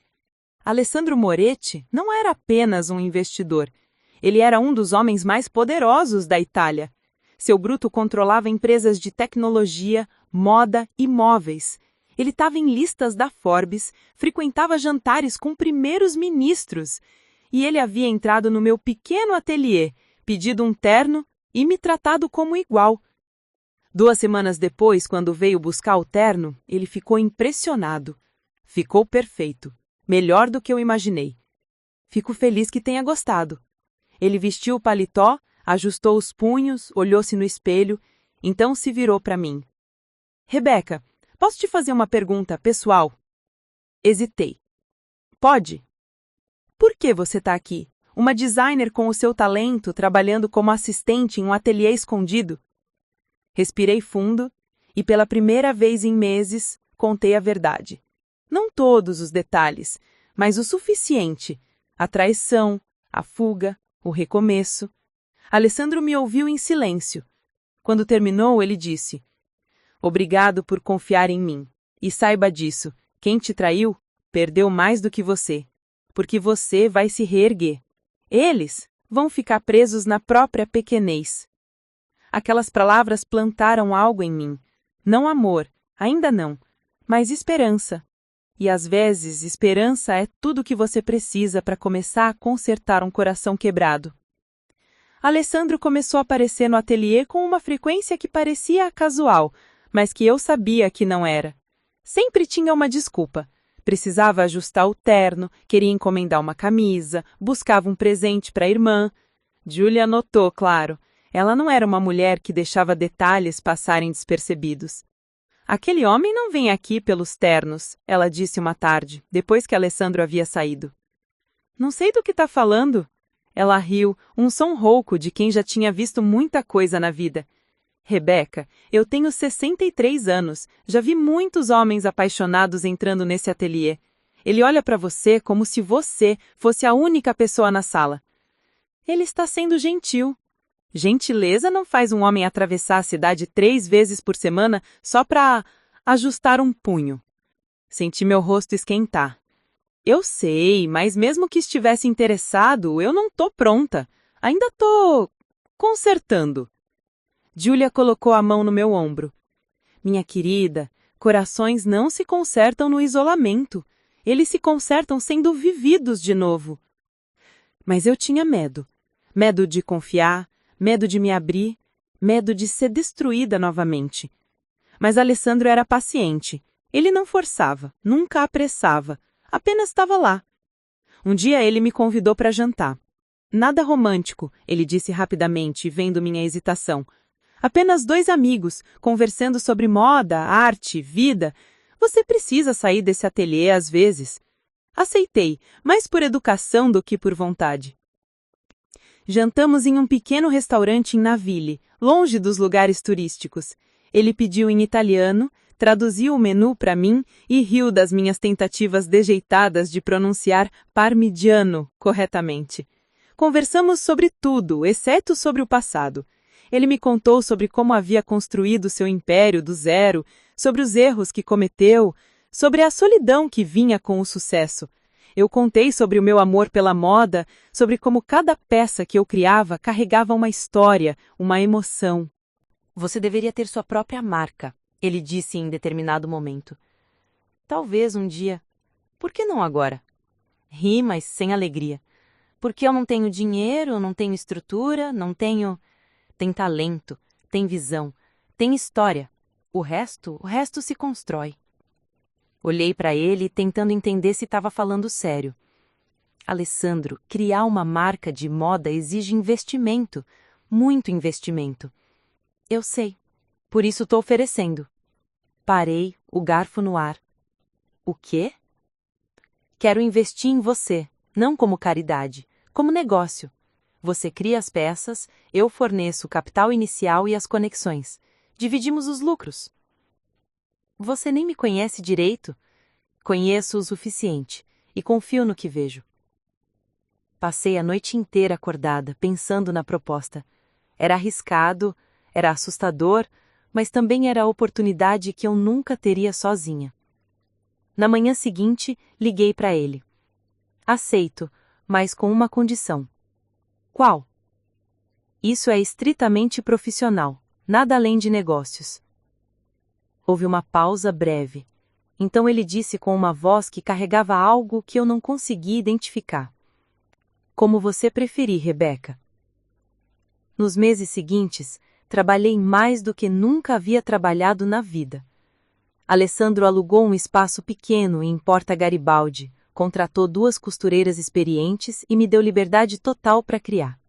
Alessandro Moretti não era apenas um investidor. Ele era um dos homens mais poderosos da Itália. Seu bruto controlava empresas de tecnologia, moda e móveis. Ele estava em listas da Forbes, frequentava jantares com primeiros ministros. E ele havia entrado no meu pequeno ateliê, pedido um terno e me tratado como igual. 2 semanas depois, quando veio buscar o terno, ele ficou impressionado. Ficou perfeito. Melhor do que eu imaginei. Fico feliz que tenha gostado. Ele vestiu o paletó, ajustou os punhos, olhou-se no espelho, então se virou para mim. Rebeca, posso te fazer uma pergunta pessoal? Hesitei. Pode? Por que você está aqui? Uma designer com o seu talento, trabalhando como assistente em um ateliê escondido? Respirei fundo e, pela primeira vez em meses, contei a verdade. Não todos os detalhes, mas o suficiente. A traição, a fuga, o recomeço. Alessandro me ouviu em silêncio. Quando terminou, ele disse: Obrigado por confiar em mim. E saiba disso, quem te traiu, perdeu mais do que você. Porque você vai se reerguer. Eles vão ficar presos na própria pequenez. Aquelas palavras plantaram algo em mim. Não amor, ainda não, mas esperança. E às vezes, esperança é tudo o que você precisa para começar a consertar um coração quebrado. Alessandro começou a aparecer no ateliê com uma frequência que parecia casual, mas que eu sabia que não era. Sempre tinha uma desculpa. Precisava ajustar o terno, queria encomendar uma camisa, buscava um presente para a irmã. Julia notou, claro. Ela não era uma mulher que deixava detalhes passarem despercebidos. Aquele homem não vem aqui pelos ternos, ela disse uma tarde, depois que Alessandro havia saído. Não sei do que está falando. Ela riu, um som rouco de quem já tinha visto muita coisa na vida. Rebeca, eu tenho 63 anos, já vi muitos homens apaixonados entrando nesse ateliê. Ele olha para você como se você fosse a única pessoa na sala. Ele está sendo gentil. Gentileza não faz um homem atravessar a cidade 3 vezes por semana só para ajustar um punho. Senti meu rosto esquentar. Eu sei, mas mesmo que estivesse interessado, eu não tô pronta. Ainda tô consertando. Julia colocou a mão no meu ombro. Minha querida, corações não se consertam no isolamento. Eles se consertam sendo vividos de novo. Mas eu tinha medo. Medo de confiar, medo de me abrir, medo de ser destruída novamente. Mas Alessandro era paciente. Ele não forçava, nunca apressava, apenas estava lá. Um dia ele me convidou para jantar. Nada romântico, ele disse rapidamente, vendo minha hesitação. Apenas 2 amigos, conversando sobre moda, arte, vida. Você precisa sair desse ateliê às vezes. Aceitei, mais por educação do que por vontade. Jantamos em um pequeno restaurante em Naville, longe dos lugares turísticos. Ele pediu em italiano, traduziu o menu para mim e riu das minhas tentativas dejeitadas de pronunciar parmigiano corretamente. Conversamos sobre tudo, exceto sobre o passado. Ele me contou sobre como havia construído seu império do zero, sobre os erros que cometeu, sobre a solidão que vinha com o sucesso. Eu contei sobre o meu amor pela moda, sobre como cada peça que eu criava carregava uma história, uma emoção. Você deveria ter sua própria marca, ele disse em determinado momento. Talvez um dia. Por que não agora? Ri, mas sem alegria. Porque eu não tenho dinheiro, não tenho estrutura, não tenho... Tem talento, tem visão, tem história. O resto se constrói. Olhei para ele, tentando entender se estava falando sério. Alessandro, criar uma marca de moda exige investimento, muito investimento. Eu sei, por isso estou oferecendo. Parei, o garfo no ar. O quê? Quero investir em você, não como caridade, como negócio. Você cria as peças, eu forneço o capital inicial e as conexões. Dividimos os lucros. Você nem me conhece direito. Conheço o suficiente e confio no que vejo. Passei a noite inteira acordada, pensando na proposta. Era arriscado, era assustador, mas também era a oportunidade que eu nunca teria sozinha. Na manhã seguinte, liguei para ele. Aceito, mas com uma condição. Qual? Isso é estritamente profissional, nada além de negócios. Houve uma pausa breve. Então ele disse com uma voz que carregava algo que eu não conseguia identificar. Como você preferir, Rebeca. Nos meses seguintes, trabalhei mais do que nunca havia trabalhado na vida. Alessandro alugou um espaço pequeno em Porta Garibaldi, contratou 2 costureiras experientes e me deu liberdade total para criar.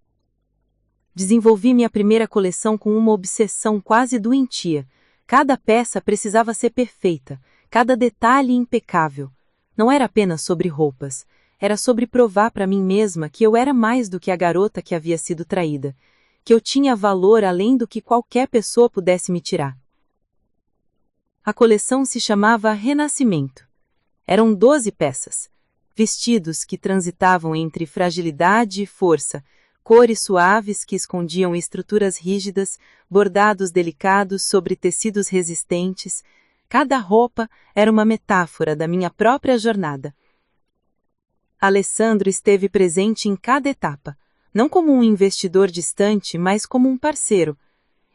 Desenvolvi minha primeira coleção com uma obsessão quase doentia. Cada peça precisava ser perfeita, cada detalhe impecável. Não era apenas sobre roupas, era sobre provar para mim mesma que eu era mais do que a garota que havia sido traída, que eu tinha valor além do que qualquer pessoa pudesse me tirar. A coleção se chamava Renascimento. Eram 12 peças, vestidos que transitavam entre fragilidade e força, cores suaves que escondiam estruturas rígidas, bordados delicados sobre tecidos resistentes. Cada roupa era uma metáfora da minha própria jornada. Alessandro esteve presente em cada etapa, não como um investidor distante, mas como um parceiro.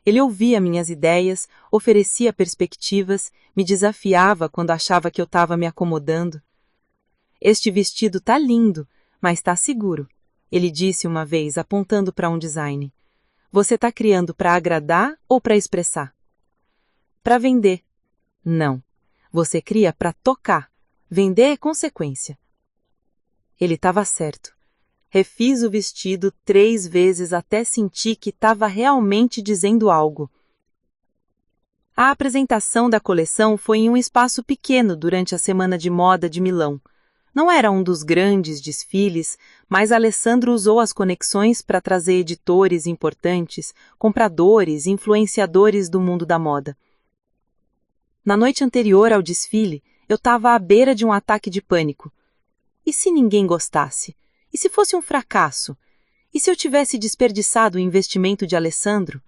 Ele ouvia minhas ideias, oferecia perspectivas, me desafiava quando achava que eu estava me acomodando. Este vestido tá lindo, mas tá seguro, ele disse uma vez, apontando para um design. Você tá criando para agradar ou para expressar? Para vender. Não. Você cria para tocar. Vender é consequência. Ele estava certo. Refiz o vestido 3 vezes até sentir que estava realmente dizendo algo. A apresentação da coleção foi em um espaço pequeno durante a Semana de Moda de Milão. Não era um dos grandes desfiles, mas Alessandro usou as conexões para trazer editores importantes, compradores, influenciadores do mundo da moda. Na noite anterior ao desfile, eu estava à beira de um ataque de pânico. E se ninguém gostasse? E se fosse um fracasso? E se eu tivesse desperdiçado o investimento de Alessandro?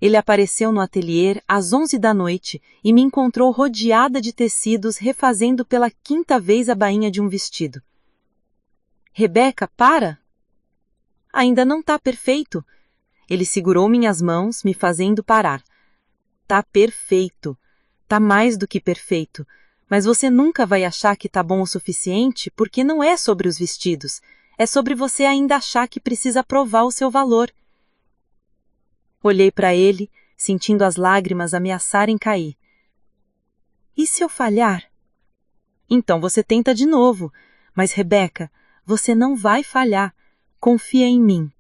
Ele apareceu no ateliê às 11 da noite e me encontrou rodeada de tecidos refazendo pela 5ª vez a bainha de um vestido. Rebeca, para! Ainda não tá perfeito. Ele segurou minhas mãos, me fazendo parar. Tá perfeito. Tá mais do que perfeito. Mas você nunca vai achar que tá bom o suficiente porque não é sobre os vestidos. É sobre você ainda achar que precisa provar o seu valor. Olhei para ele, sentindo as lágrimas ameaçarem cair. E se eu falhar? Então você tenta de novo. Mas, Rebeca, você não vai falhar. Confia em mim.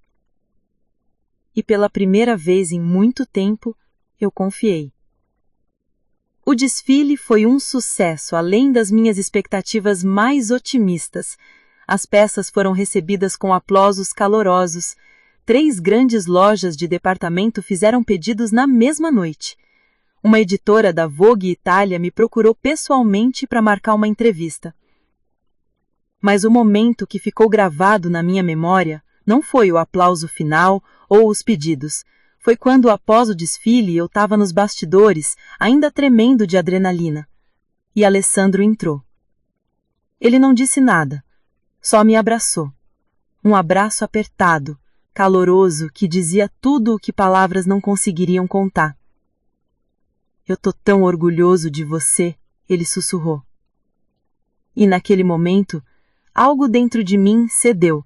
E pela primeira vez em muito tempo, eu confiei. O desfile foi um sucesso, além das minhas expectativas mais otimistas. As peças foram recebidas com aplausos calorosos. 3 grandes lojas de departamento fizeram pedidos na mesma noite. Uma editora da Vogue Itália me procurou pessoalmente para marcar uma entrevista. Mas o momento que ficou gravado na minha memória não foi o aplauso final ou os pedidos. Foi quando, após o desfile, eu estava nos bastidores, ainda tremendo de adrenalina. E Alessandro entrou. Ele não disse nada, só me abraçou. Um abraço apertado, caloroso, que dizia tudo o que palavras não conseguiriam contar. Eu tô tão orgulhoso de você, ele sussurrou. E naquele momento, algo dentro de mim cedeu.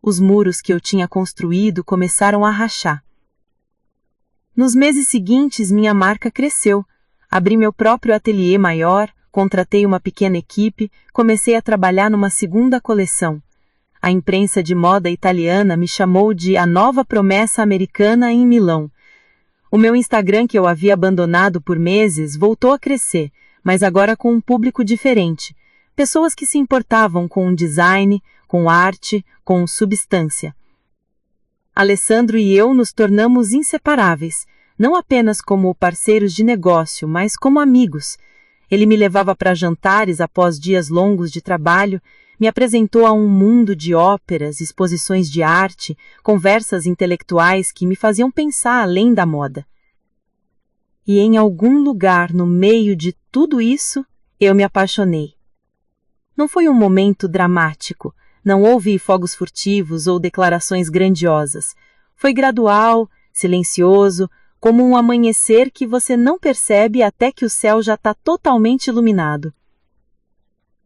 Os muros que eu tinha construído começaram a rachar. Nos meses seguintes, minha marca cresceu. Abri meu próprio ateliê maior, contratei uma pequena equipe, comecei a trabalhar numa 2ª coleção. A imprensa de moda italiana me chamou de a nova promessa americana em Milão. O meu Instagram, que eu havia abandonado por meses, voltou a crescer, mas agora com um público diferente. Pessoas que se importavam com design, com arte, com substância. Alessandro e eu nos tornamos inseparáveis, não apenas como parceiros de negócio, mas como amigos. Ele me levava para jantares após dias longos de trabalho, me apresentou a um mundo de óperas, exposições de arte, conversas intelectuais que me faziam pensar além da moda. E em algum lugar no meio de tudo isso, eu me apaixonei. Não foi um momento dramático, não houve fogos furtivos ou declarações grandiosas. Foi gradual, silencioso, como um amanhecer que você não percebe até que o céu já está totalmente iluminado.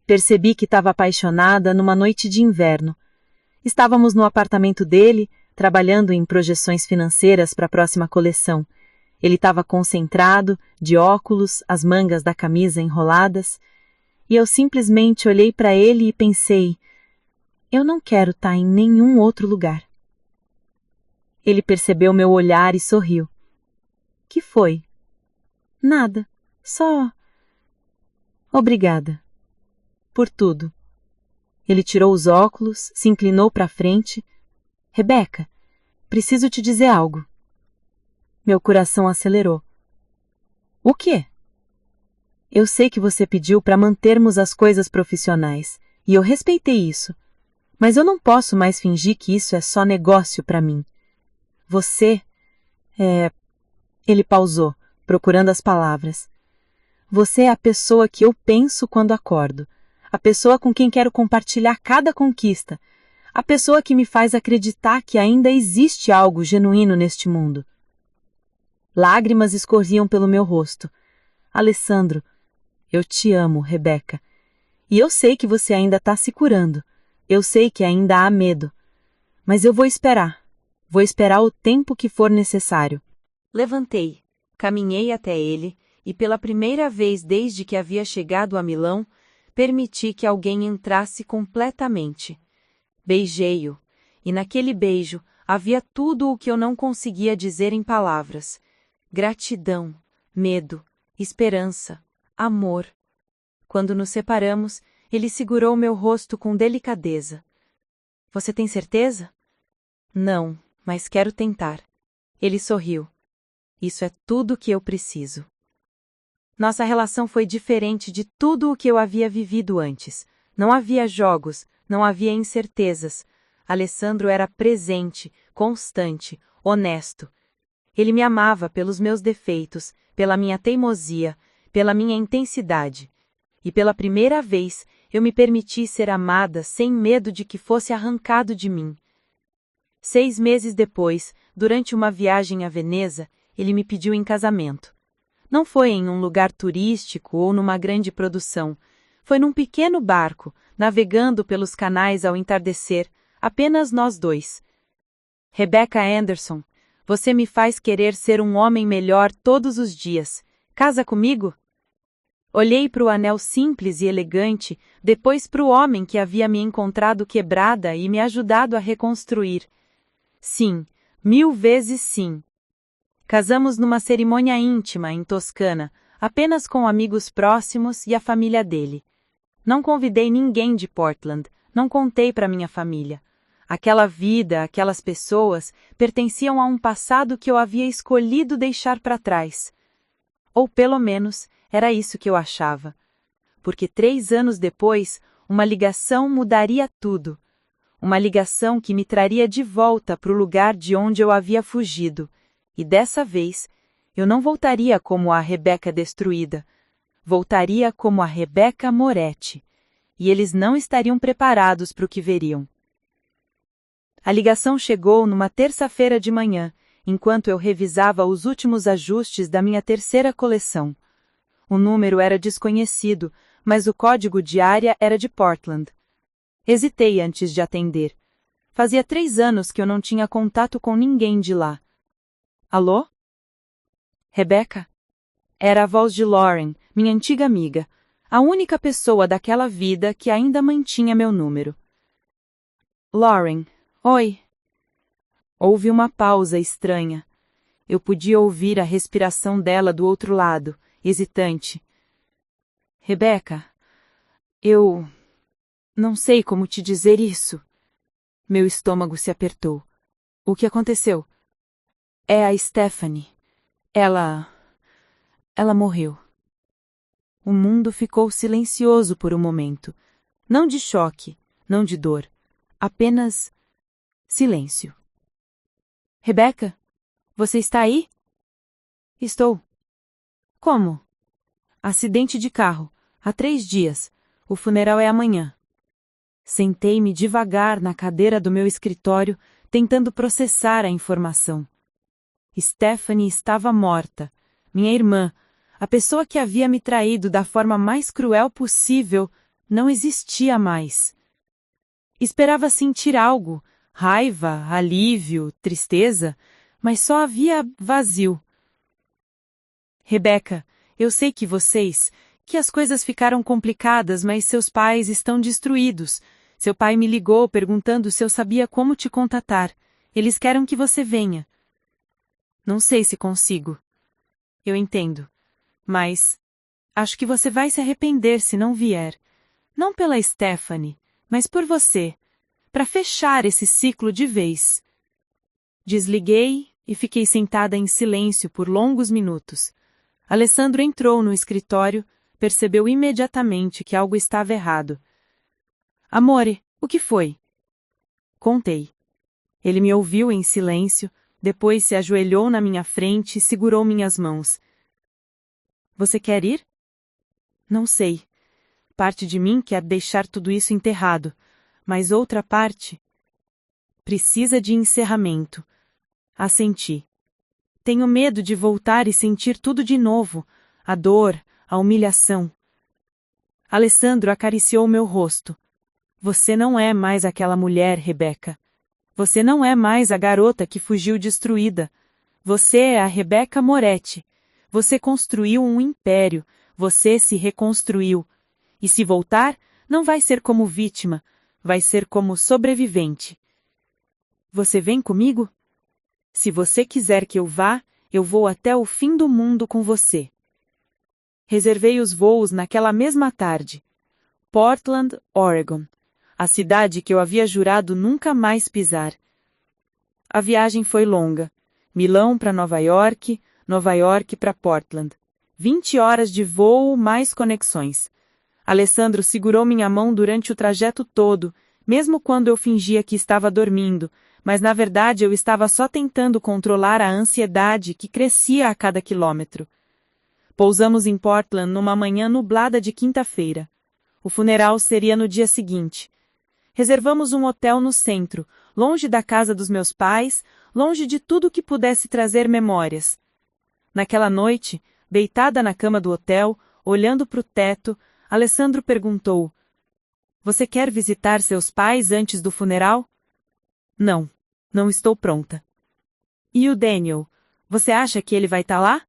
Percebi que estava apaixonada numa noite de inverno. Estávamos no apartamento dele, trabalhando em projeções financeiras para a próxima coleção. Ele estava concentrado, de óculos, as mangas da camisa enroladas, e eu simplesmente olhei para ele e pensei, eu não quero estar em nenhum outro lugar. Ele percebeu meu olhar e sorriu. Que foi? Nada, só... Obrigada. Por tudo. Ele tirou os óculos, se inclinou para a frente. Rebeca, preciso te dizer algo. Meu coração acelerou. O quê? Eu sei que você pediu para mantermos as coisas profissionais, e eu respeitei isso. Mas eu não posso mais fingir que isso é só negócio para mim. Você Ele pausou, procurando as palavras. Você é a pessoa que eu penso quando acordo. A pessoa com quem quero compartilhar cada conquista. A pessoa que me faz acreditar que ainda existe algo genuíno neste mundo. Lágrimas escorriam pelo meu rosto. Alessandro, eu te amo, Rebeca. E eu sei que você ainda está se curando. Eu sei que ainda há medo. Mas eu vou esperar. Vou esperar o tempo que for necessário. Levantei, caminhei até ele e, pela primeira vez desde que havia chegado a Milão, permiti que alguém entrasse completamente. Beijei-o, e naquele beijo havia tudo o que eu não conseguia dizer em palavras. Gratidão, medo, esperança, amor. Quando nos separamos, ele segurou meu rosto com delicadeza. Você tem certeza? Não, mas quero tentar. Ele sorriu. Isso é tudo o que eu preciso. Nossa relação foi diferente de tudo o que eu havia vivido antes. Não havia jogos, não havia incertezas. Alessandro era presente, constante, honesto. Ele me amava pelos meus defeitos, pela minha teimosia, pela minha intensidade. E pela primeira vez, eu me permiti ser amada sem medo de que fosse arrancado de mim. 6 meses depois, durante uma viagem a Veneza, ele me pediu em casamento. Não foi em um lugar turístico ou numa grande produção. Foi num pequeno barco, navegando pelos canais ao entardecer, apenas nós dois. Rebecca Anderson, você me faz querer ser um homem melhor todos os dias. Casa comigo? Olhei para o anel simples e elegante, depois para o homem que havia me encontrado quebrada e me ajudado a reconstruir. Sim, 1000 vezes sim. Casamos numa cerimônia íntima em Toscana, apenas com amigos próximos e a família dele. Não convidei ninguém de Portland, não contei para minha família. Aquela vida, aquelas pessoas, pertenciam a um passado que eu havia escolhido deixar para trás. Ou pelo menos, era isso que eu achava. Porque 3 anos depois, uma ligação mudaria tudo. Uma ligação que me traria de volta para o lugar de onde eu havia fugido. E dessa vez, eu não voltaria como a Rebeca destruída. Voltaria como a Rebeca Moretti. E eles não estariam preparados para o que veriam. A ligação chegou numa terça-feira de manhã, enquanto eu revisava os últimos ajustes da minha terceira coleção. O número era desconhecido, mas o código de área era de Portland. Hesitei antes de atender. Fazia 3 anos que eu não tinha contato com ninguém de lá. Alô? Rebeca? Era a voz de Lauren, minha antiga amiga, a única pessoa daquela vida que ainda mantinha meu número. Lauren, oi. Houve uma pausa estranha. Eu podia ouvir a respiração dela do outro lado, hesitante. Rebeca, eu não sei como te dizer isso. Meu estômago se apertou. O que aconteceu? É a Stephanie. Ela morreu. O mundo ficou silencioso por um momento. Não de choque, não de dor. Apenas silêncio. Rebeca, você está aí? Estou. Como? Acidente de carro. Há 3 dias. O funeral é amanhã. Sentei-me devagar na cadeira do meu escritório, tentando processar a informação. Stephanie estava morta. Minha irmã, a pessoa que havia me traído da forma mais cruel possível, não existia mais. Esperava sentir algo, raiva, alívio, tristeza, mas só havia vazio. Rebecca, eu sei que as coisas ficaram complicadas, mas seus pais estão destruídos. Seu pai me ligou perguntando se eu sabia como te contatar. Eles querem que você venha. Não sei se consigo. Eu entendo. Mas acho que você vai se arrepender se não vier. Não pela Stephanie, mas por você. Para fechar esse ciclo de vez. Desliguei e fiquei sentada em silêncio por longos minutos. Alessandro entrou no escritório, percebeu imediatamente que algo estava errado. Amore, o que foi? Contei. Ele me ouviu em silêncio, depois se ajoelhou na minha frente e segurou minhas mãos. Você quer ir? Não sei. Parte de mim quer deixar tudo isso enterrado, mas outra parte precisa de encerramento. Assenti. Tenho medo de voltar e sentir tudo de novo, a dor, a humilhação. Alessandro acariciou meu rosto. Você não é mais aquela mulher, Rebecca. Você não é mais a garota que fugiu destruída. Você é a Rebecca Moretti. Você construiu um império. Você se reconstruiu. E se voltar, não vai ser como vítima, vai ser como sobrevivente. Você vem comigo? Se você quiser que eu vá, eu vou até o fim do mundo com você. Reservei os voos naquela mesma tarde. Portland, Oregon. A cidade que eu havia jurado nunca mais pisar. A viagem foi longa. Milão para Nova York para Portland. 20 horas de voo mais conexões. Alessandro segurou minha mão durante o trajeto todo, mesmo quando eu fingia que estava dormindo, mas na verdade eu estava só tentando controlar a ansiedade que crescia a cada quilômetro. Pousamos em Portland numa manhã nublada de quinta-feira. O funeral seria no dia seguinte. Reservamos um hotel no centro, longe da casa dos meus pais, longe de tudo que pudesse trazer memórias. Naquela noite, deitada na cama do hotel, olhando para o teto, Alessandro perguntou: Você quer visitar seus pais antes do funeral? Não, não estou pronta. E o Daniel, você acha que ele vai estar lá?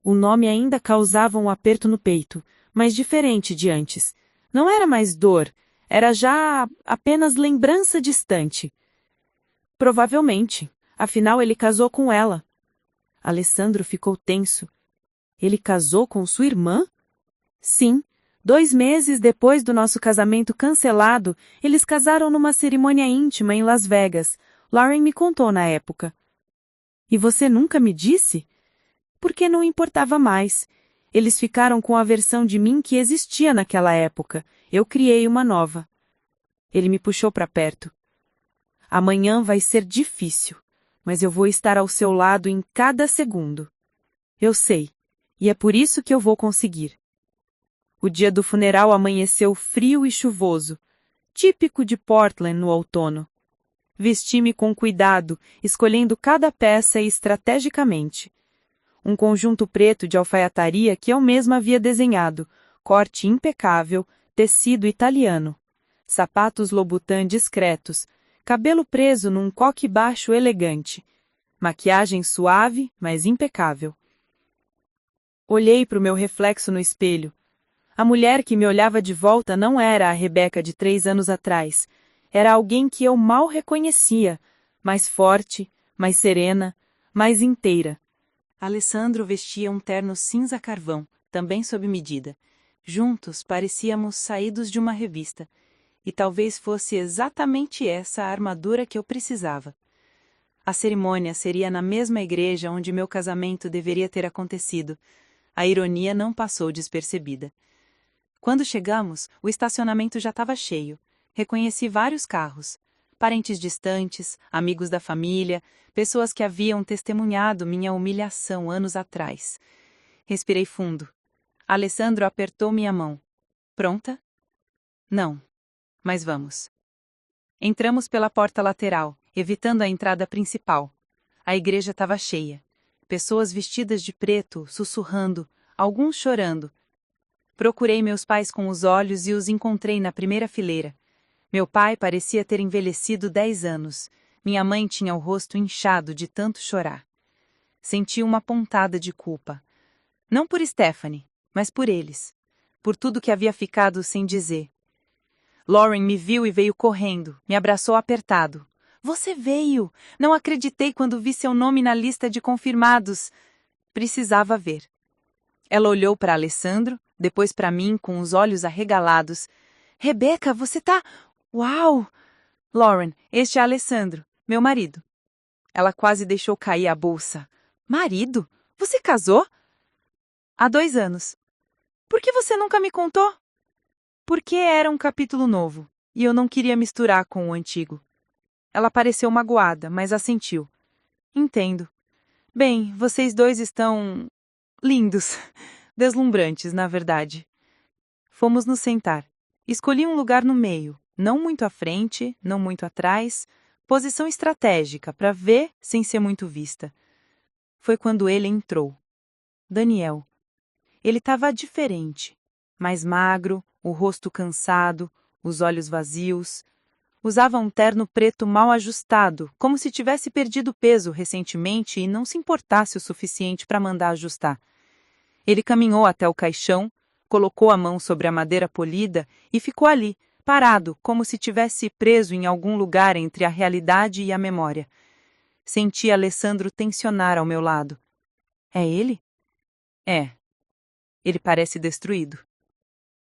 O nome ainda causava um aperto no peito, mas diferente de antes. Não era mais dor, era já apenas lembrança distante. Provavelmente, afinal ele casou com ela. Alessandro ficou tenso. Ele casou com sua irmã? Sim. 2 meses depois do nosso casamento cancelado, eles casaram numa cerimônia íntima em Las Vegas. Lauren me contou na época. E você nunca me disse? Porque não importava mais. Eles ficaram com a versão de mim que existia naquela época. Eu criei uma nova. Ele me puxou para perto. Amanhã vai ser difícil, mas eu vou estar ao seu lado em cada segundo. Eu sei, e é por isso que eu vou conseguir. O dia do funeral amanheceu frio e chuvoso, típico de Portland no outono. Vesti-me com cuidado, escolhendo cada peça estrategicamente. Um conjunto preto de alfaiataria que eu mesma havia desenhado, corte impecável, tecido italiano. Sapatos Louboutin discretos, cabelo preso num coque baixo elegante. Maquiagem suave, mas impecável. Olhei para o meu reflexo no espelho. A mulher que me olhava de volta não era a Rebecca de 3 anos atrás. Era alguém que eu mal reconhecia, mais forte, mais serena, mais inteira. Alessandro vestia um terno cinza carvão, também sob medida. Juntos parecíamos saídos de uma revista. E talvez fosse exatamente essa a armadura que eu precisava. A cerimônia seria na mesma igreja onde meu casamento deveria ter acontecido. A ironia não passou despercebida. Quando chegamos, o estacionamento já estava cheio. Reconheci vários carros. Parentes distantes, amigos da família, pessoas que haviam testemunhado minha humilhação anos atrás. Respirei fundo. Alessandro apertou minha mão. Pronta? Não. Mas vamos. Entramos pela porta lateral, evitando a entrada principal. A igreja estava cheia. Pessoas vestidas de preto, sussurrando, alguns chorando. Procurei meus pais com os olhos e os encontrei na primeira fileira. Meu pai parecia ter envelhecido 10 anos. Minha mãe tinha o rosto inchado de tanto chorar. Senti uma pontada de culpa. Não por Stephanie, mas por eles. Por tudo que havia ficado sem dizer. Lauren me viu e veio correndo, me abraçou apertado. Você veio! Não acreditei quando vi seu nome na lista de confirmados. Precisava ver. Ela olhou para Alessandro, depois para mim com os olhos arregalados. Rebeca, você tá... Uau! Lauren, este é Alessandro, meu marido. Ela quase deixou cair a bolsa. Marido? Você casou? Há 2 anos. Por que você nunca me contou? Porque era um capítulo novo, e eu não queria misturar com o antigo. Ela pareceu magoada, mas assentiu. Entendo. Bem, vocês dois estão... lindos. Deslumbrantes, na verdade. Fomos nos sentar. Escolhi um lugar no meio, não muito à frente, não muito atrás, posição estratégica para ver sem ser muito vista. Foi quando ele entrou. Daniel. Ele estava diferente, mais magro, o rosto cansado, os olhos vazios. Usava um terno preto mal ajustado, como se tivesse perdido peso recentemente e não se importasse o suficiente para mandar ajustar. Ele caminhou até o caixão, colocou a mão sobre a madeira polida e ficou ali, parado, como se tivesse preso em algum lugar entre a realidade e a memória. Senti Alessandro tensionar ao meu lado. É ele? É. Ele parece destruído.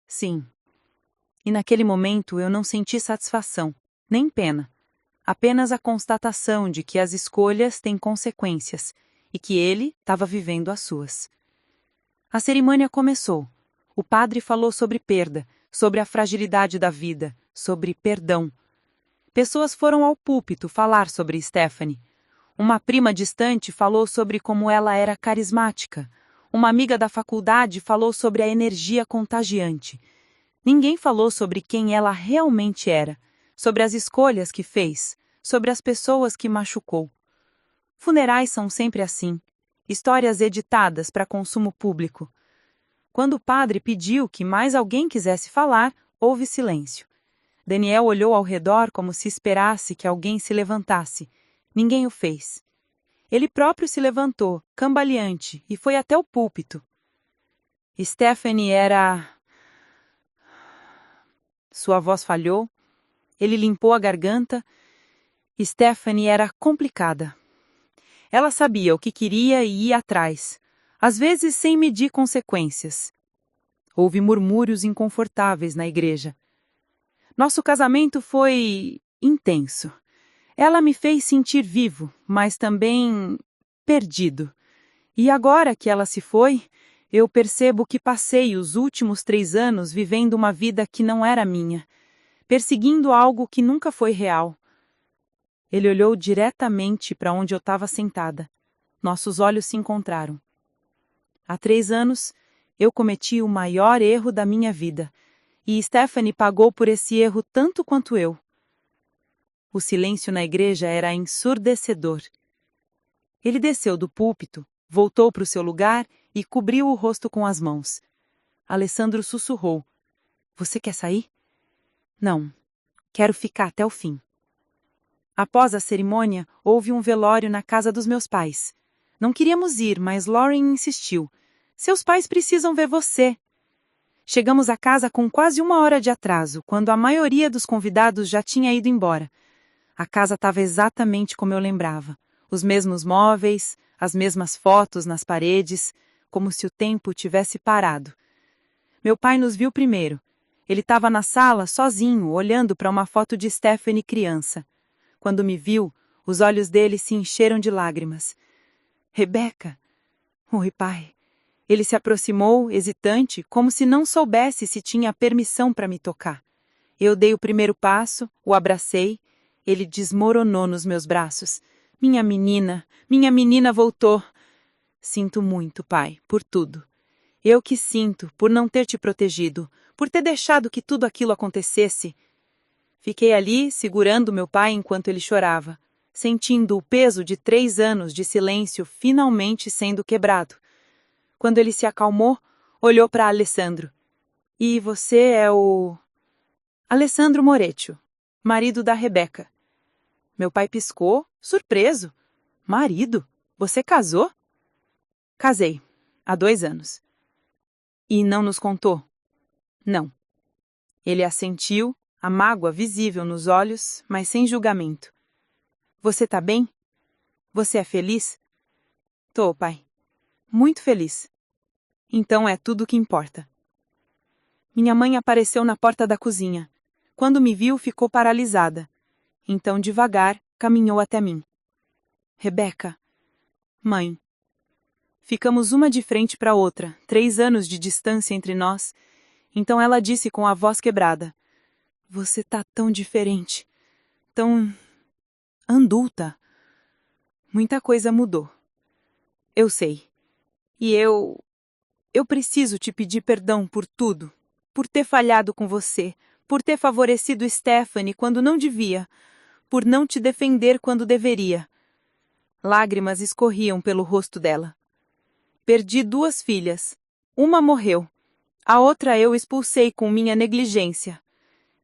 Sim. E naquele momento eu não senti satisfação, nem pena. Apenas a constatação de que as escolhas têm consequências e que ele estava vivendo as suas. A cerimônia começou. O padre falou sobre perda, sobre a fragilidade da vida, sobre perdão. Pessoas foram ao púlpito falar sobre Stephanie. Uma prima distante falou sobre como ela era carismática. Uma amiga da faculdade falou sobre a energia contagiante. Ninguém falou sobre quem ela realmente era, sobre as escolhas que fez, sobre as pessoas que machucou. Funerais são sempre assim, histórias editadas para consumo público. Quando o padre pediu que mais alguém quisesse falar, houve silêncio. Daniel olhou ao redor como se esperasse que alguém se levantasse. Ninguém o fez. Ele próprio se levantou, cambaleante, e foi até o púlpito. Stephanie era... Sua voz falhou. Ele limpou a garganta. Stephanie era complicada. Ela sabia o que queria e ia atrás, às vezes sem medir consequências. Houve murmúrios inconfortáveis na igreja. Nosso casamento foi intenso. Ela me fez sentir vivo, mas também perdido. E agora que ela se foi, eu percebo que passei os últimos 3 anos vivendo uma vida que não era minha, perseguindo algo que nunca foi real. Ele olhou diretamente para onde eu estava sentada. Nossos olhos se encontraram. Há 3 anos, eu cometi o maior erro da minha vida, e Stephanie pagou por esse erro tanto quanto eu. O silêncio na igreja era ensurdecedor. Ele desceu do púlpito, voltou para o seu lugar e cobriu o rosto com as mãos. Alessandro sussurrou. Você quer sair? Não. Quero ficar até o fim. Após a cerimônia, houve um velório na casa dos meus pais. Não queríamos ir, mas Lauren insistiu. Seus pais precisam ver você. Chegamos à casa com quase 1 hora de atraso, quando a maioria dos convidados já tinha ido embora. A casa estava exatamente como eu lembrava. Os mesmos móveis, as mesmas fotos nas paredes, como se o tempo tivesse parado. Meu pai nos viu primeiro. Ele estava na sala, sozinho, olhando para uma foto de Stephanie criança. Quando me viu, os olhos dele se encheram de lágrimas. Rebeca! Oi, pai. Ele se aproximou, hesitante, como se não soubesse se tinha permissão para me tocar. Eu dei o primeiro passo, o abracei. Ele desmoronou nos meus braços. Minha menina voltou. Sinto muito, pai, por tudo. Eu que sinto, por não ter te protegido, por ter deixado que tudo aquilo acontecesse. Fiquei ali, segurando meu pai enquanto ele chorava, sentindo o peso de 3 anos de silêncio finalmente sendo quebrado. Quando ele se acalmou, olhou para Alessandro. E você é o... Alessandro Moreccio, marido da Rebeca. Meu pai piscou, surpreso. Marido? Você casou? Casei, há 2 anos. E não nos contou? Não. Ele assentiu, a mágoa visível nos olhos, mas sem julgamento. Você tá bem? Você é feliz? Tô, pai. Muito feliz. Então é tudo o que importa. Minha mãe apareceu na porta da cozinha. Quando me viu, ficou paralisada. Então, devagar, caminhou até mim. Rebeca. Mãe. Ficamos uma de frente para outra, 3 anos de distância entre nós. Então ela disse com a voz quebrada. Você tá tão diferente. Tão... adulta. Muita coisa mudou. Eu sei. E eu preciso te pedir perdão por tudo. Por ter falhado com você. Por ter favorecido Stephanie quando não devia. Por não te defender quando deveria. Lágrimas escorriam pelo rosto dela. Perdi 2 filhas. Uma morreu. A outra eu expulsei com minha negligência.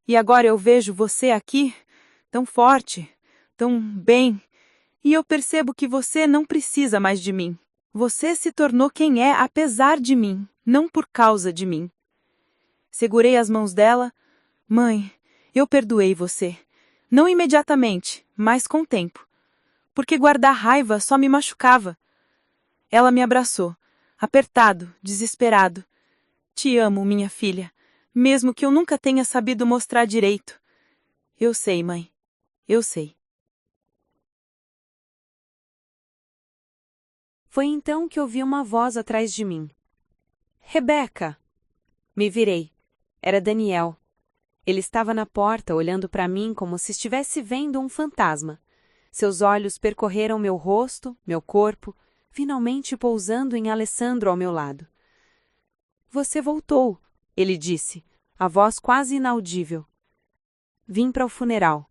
E agora eu vejo você aqui, tão forte, tão bem, e eu percebo que você não precisa mais de mim. Você se tornou quem é apesar de mim, não por causa de mim. Segurei as mãos dela. Mãe, eu perdoei você. Não imediatamente, mas com o tempo. Porque guardar raiva só me machucava. Ela me abraçou, apertado, desesperado. Te amo, minha filha, mesmo que eu nunca tenha sabido mostrar direito. Eu sei, mãe. Eu sei. Foi então que ouvi uma voz atrás de mim. Rebeca! Me virei. Era Daniel. Ele estava na porta, olhando para mim como se estivesse vendo um fantasma. Seus olhos percorreram meu rosto, meu corpo, finalmente pousando em Alessandro ao meu lado. Você voltou, ele disse, a voz quase inaudível. Vim para o funeral.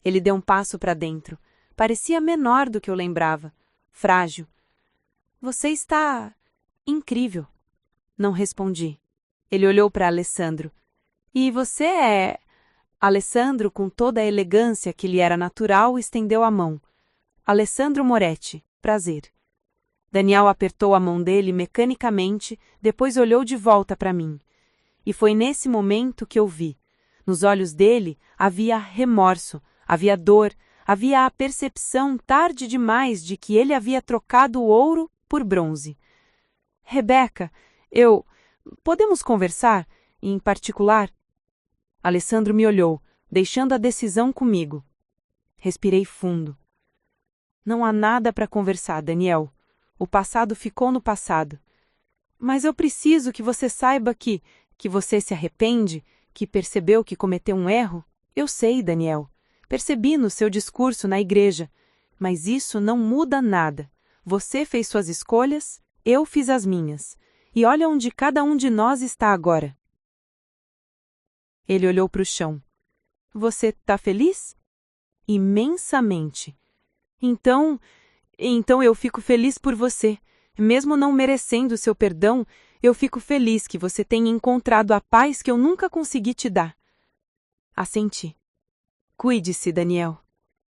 Ele deu um passo para dentro. Parecia menor do que eu lembrava. Frágil. Você está... incrível. Não respondi. Ele olhou para Alessandro. E você é... Alessandro, com toda a elegância que lhe era natural, estendeu a mão. Alessandro Moreccio, prazer. Daniel apertou a mão dele mecanicamente, depois olhou de volta para mim. E foi nesse momento que eu vi. Nos olhos dele havia remorso, havia dor, havia a percepção tarde demais de que ele havia trocado o ouro por bronze. Rebeca, podemos conversar, em particular? Alessandro me olhou, deixando a decisão comigo. Respirei fundo. Não há nada para conversar, Daniel. O passado ficou no passado. Mas eu preciso que você saiba que você se arrepende, que percebeu que cometeu um erro. Eu sei, Daniel. Percebi no seu discurso na igreja. Mas isso não muda nada. Você fez suas escolhas, eu fiz as minhas. E olha onde cada um de nós está agora. Ele olhou para o chão. Você está feliz? Imensamente. Então eu fico feliz por você. Mesmo não merecendo seu perdão, eu fico feliz que você tenha encontrado a paz que eu nunca consegui te dar. Assenti. Cuide-se, Daniel.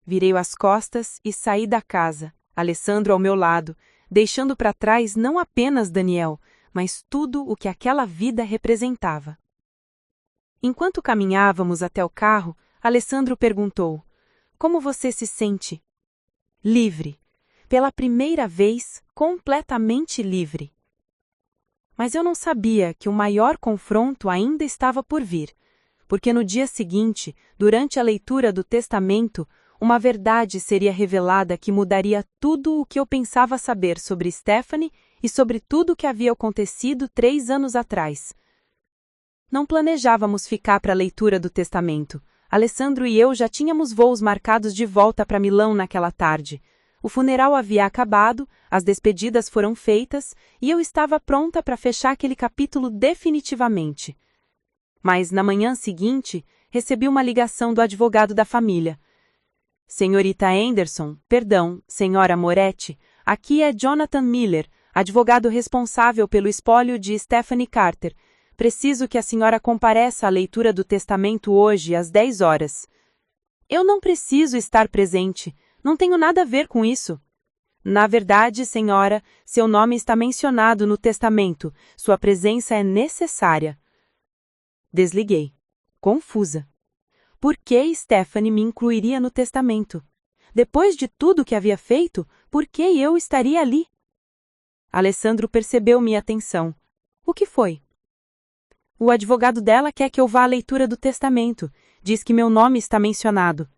Virei as costas e saí da casa, Alessandro ao meu lado, deixando para trás não apenas Daniel, mas tudo o que aquela vida representava. Enquanto caminhávamos até o carro, Alessandro perguntou: Como você se sente? Livre. Pela primeira vez, completamente livre. Mas eu não sabia que o maior confronto ainda estava por vir, porque no dia seguinte, durante a leitura do testamento, uma verdade seria revelada que mudaria tudo o que eu pensava saber sobre Stephanie e sobre tudo o que havia acontecido 3 anos atrás. Não planejávamos ficar para a leitura do testamento. Alessandro e eu já tínhamos voos marcados de volta para Milão naquela tarde. O funeral havia acabado, as despedidas foram feitas e eu estava pronta para fechar aquele capítulo definitivamente. Mas, na manhã seguinte, recebi uma ligação do advogado da família. Senhorita Anderson, perdão, senhora Moretti, aqui é Jonathan Miller, advogado responsável pelo espólio de Stephanie Carter. Preciso que a senhora compareça à leitura do testamento hoje, às 10 horas. Eu não preciso estar presente. Não tenho nada a ver com isso. Na verdade, senhora, seu nome está mencionado no testamento. Sua presença é necessária. Desliguei, confusa. Por que Stephanie me incluiria no testamento? Depois de tudo que havia feito, por que eu estaria ali? Alessandro percebeu minha atenção. O que foi? O advogado dela quer que eu vá à leitura do testamento. Diz que meu nome está mencionado.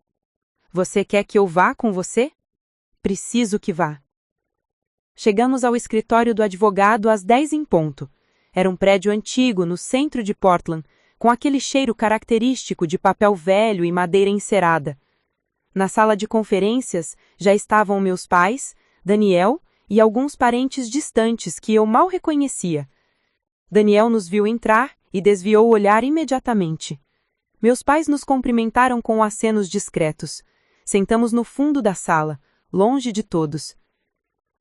Você quer que eu vá com você? Preciso que vá. Chegamos ao escritório do advogado às 10 em ponto. Era um prédio antigo no centro de Portland, com aquele cheiro característico de papel velho e madeira encerada. Na sala de conferências já estavam meus pais, Daniel e alguns parentes distantes que eu mal reconhecia. Daniel nos viu entrar e desviou o olhar imediatamente. Meus pais nos cumprimentaram com acenos discretos. Sentamos no fundo da sala, longe de todos.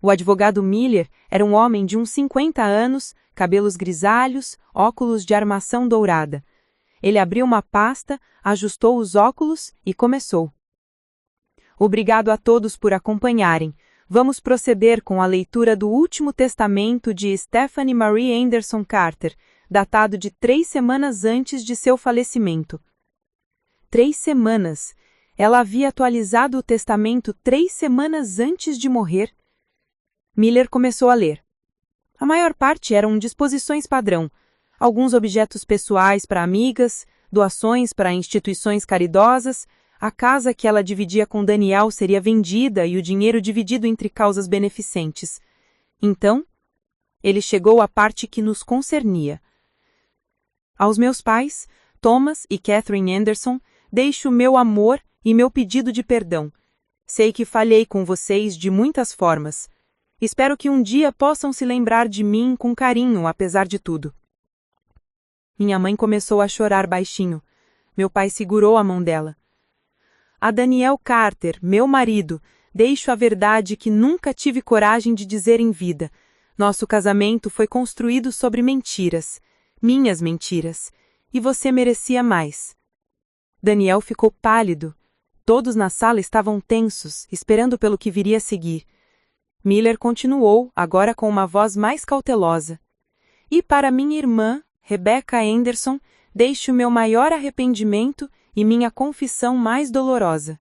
O advogado Miller era um homem de uns 50 anos, cabelos grisalhos, óculos de armação dourada. Ele abriu uma pasta, ajustou os óculos e começou. Obrigado a todos por acompanharem. Vamos proceder com a leitura do último testamento de Stephanie Marie Anderson Carter, datado de 3 semanas antes de seu falecimento. 3 semanas. Ela havia atualizado o testamento 3 semanas antes de morrer. Miller começou a ler. A maior parte eram disposições padrão, alguns objetos pessoais para amigas, doações para instituições caridosas, a casa que ela dividia com Daniel seria vendida e o dinheiro dividido entre causas beneficentes. Então, ele chegou à parte que nos concernia. Aos meus pais, Thomas e Catherine Anderson, deixo meu amor e meu pedido de perdão. Sei que falhei com vocês de muitas formas. Espero que um dia possam se lembrar de mim com carinho, apesar de tudo. Minha mãe começou a chorar baixinho. Meu pai segurou a mão dela. A Daniel Carter, meu marido, deixo a verdade que nunca tive coragem de dizer em vida. Nosso casamento foi construído sobre mentiras. Minhas mentiras. E você merecia mais. Daniel ficou pálido. Todos na sala estavam tensos, esperando pelo que viria a seguir. Miller continuou, agora com uma voz mais cautelosa. E para minha irmã, Rebecca Anderson, deixo meu maior arrependimento e minha confissão mais dolorosa.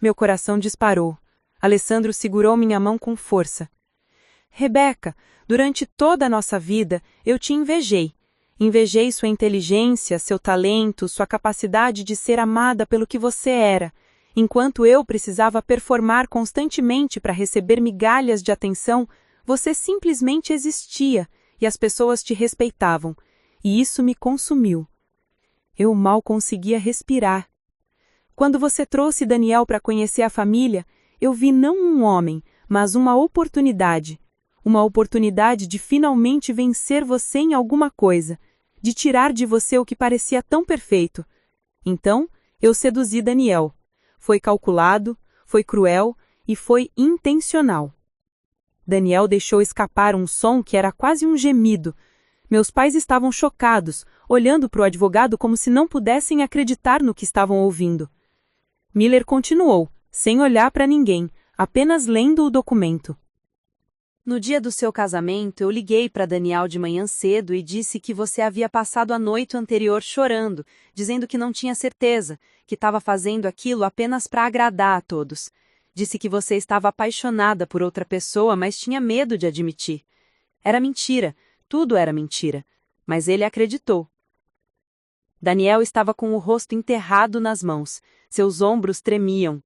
Meu coração disparou. Alessandro segurou minha mão com força. Rebecca, durante toda a nossa vida, eu te invejei. Invejei sua inteligência, seu talento, sua capacidade de ser amada pelo que você era, enquanto eu precisava performar constantemente para receber migalhas de atenção, você simplesmente existia e as pessoas te respeitavam, e isso me consumiu. Eu mal conseguia respirar. Quando você trouxe Daniel para conhecer a família, eu vi não um homem, mas uma oportunidade. Uma oportunidade de finalmente vencer você em alguma coisa, de tirar de você o que parecia tão perfeito. Então, eu seduzi Daniel. Foi calculado, foi cruel e foi intencional. Daniel deixou escapar um som que era quase um gemido. Meus pais estavam chocados, olhando para o advogado como se não pudessem acreditar no que estavam ouvindo. Miller continuou, sem olhar para ninguém, apenas lendo o documento. No dia do seu casamento, eu liguei para Daniel de manhã cedo e disse que você havia passado a noite anterior chorando, dizendo que não tinha certeza, que estava fazendo aquilo apenas para agradar a todos. Disse que você estava apaixonada por outra pessoa, mas tinha medo de admitir. Era mentira, tudo era mentira, mas ele acreditou. Daniel estava com o rosto enterrado nas mãos, seus ombros tremiam.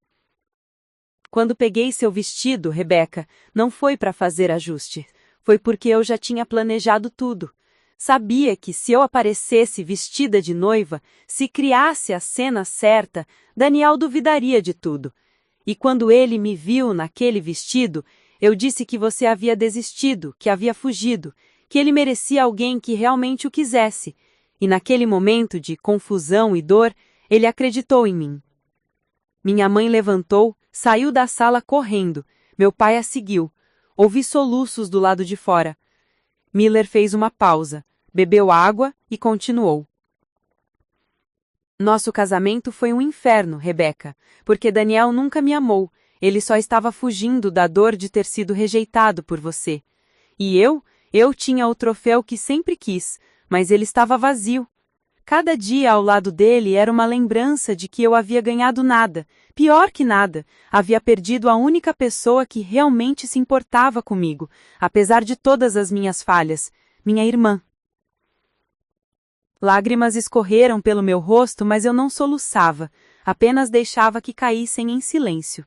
Quando peguei seu vestido, Rebecca, não foi para fazer ajuste. Foi porque eu já tinha planejado tudo. Sabia que se eu aparecesse vestida de noiva, se criasse a cena certa, Daniel duvidaria de tudo. E quando ele me viu naquele vestido, eu disse que você havia desistido, que havia fugido, que ele merecia alguém que realmente o quisesse. E naquele momento de confusão e dor, ele acreditou em mim. Minha mãe levantou, saiu da sala correndo. Meu pai a seguiu. Ouvi soluços do lado de fora. Miller fez uma pausa, bebeu água e continuou. Nosso casamento foi um inferno, Rebecca, porque Daniel nunca me amou. Ele só estava fugindo da dor de ter sido rejeitado por você. E eu tinha o troféu que sempre quis, mas ele estava vazio. Cada dia ao lado dele era uma lembrança de que eu havia ganhado nada, pior que nada, havia perdido a única pessoa que realmente se importava comigo, apesar de todas as minhas falhas, minha irmã. Lágrimas escorreram pelo meu rosto, mas eu não soluçava, apenas deixava que caíssem em silêncio.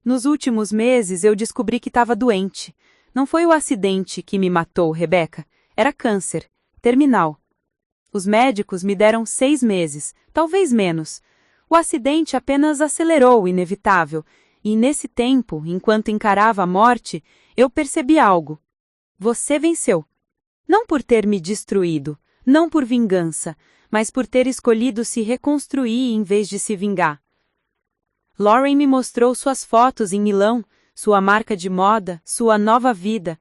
Nos últimos meses eu descobri que estava doente. Não foi o acidente que me matou, Rebecca, era câncer, terminal. Os médicos me deram 6 meses, talvez menos. O acidente apenas acelerou o inevitável, e nesse tempo, enquanto encarava a morte, eu percebi algo. Você venceu. Não por ter me destruído, não por vingança, mas por ter escolhido se reconstruir em vez de se vingar. Lauren me mostrou suas fotos em Milão, sua marca de moda, sua nova vida.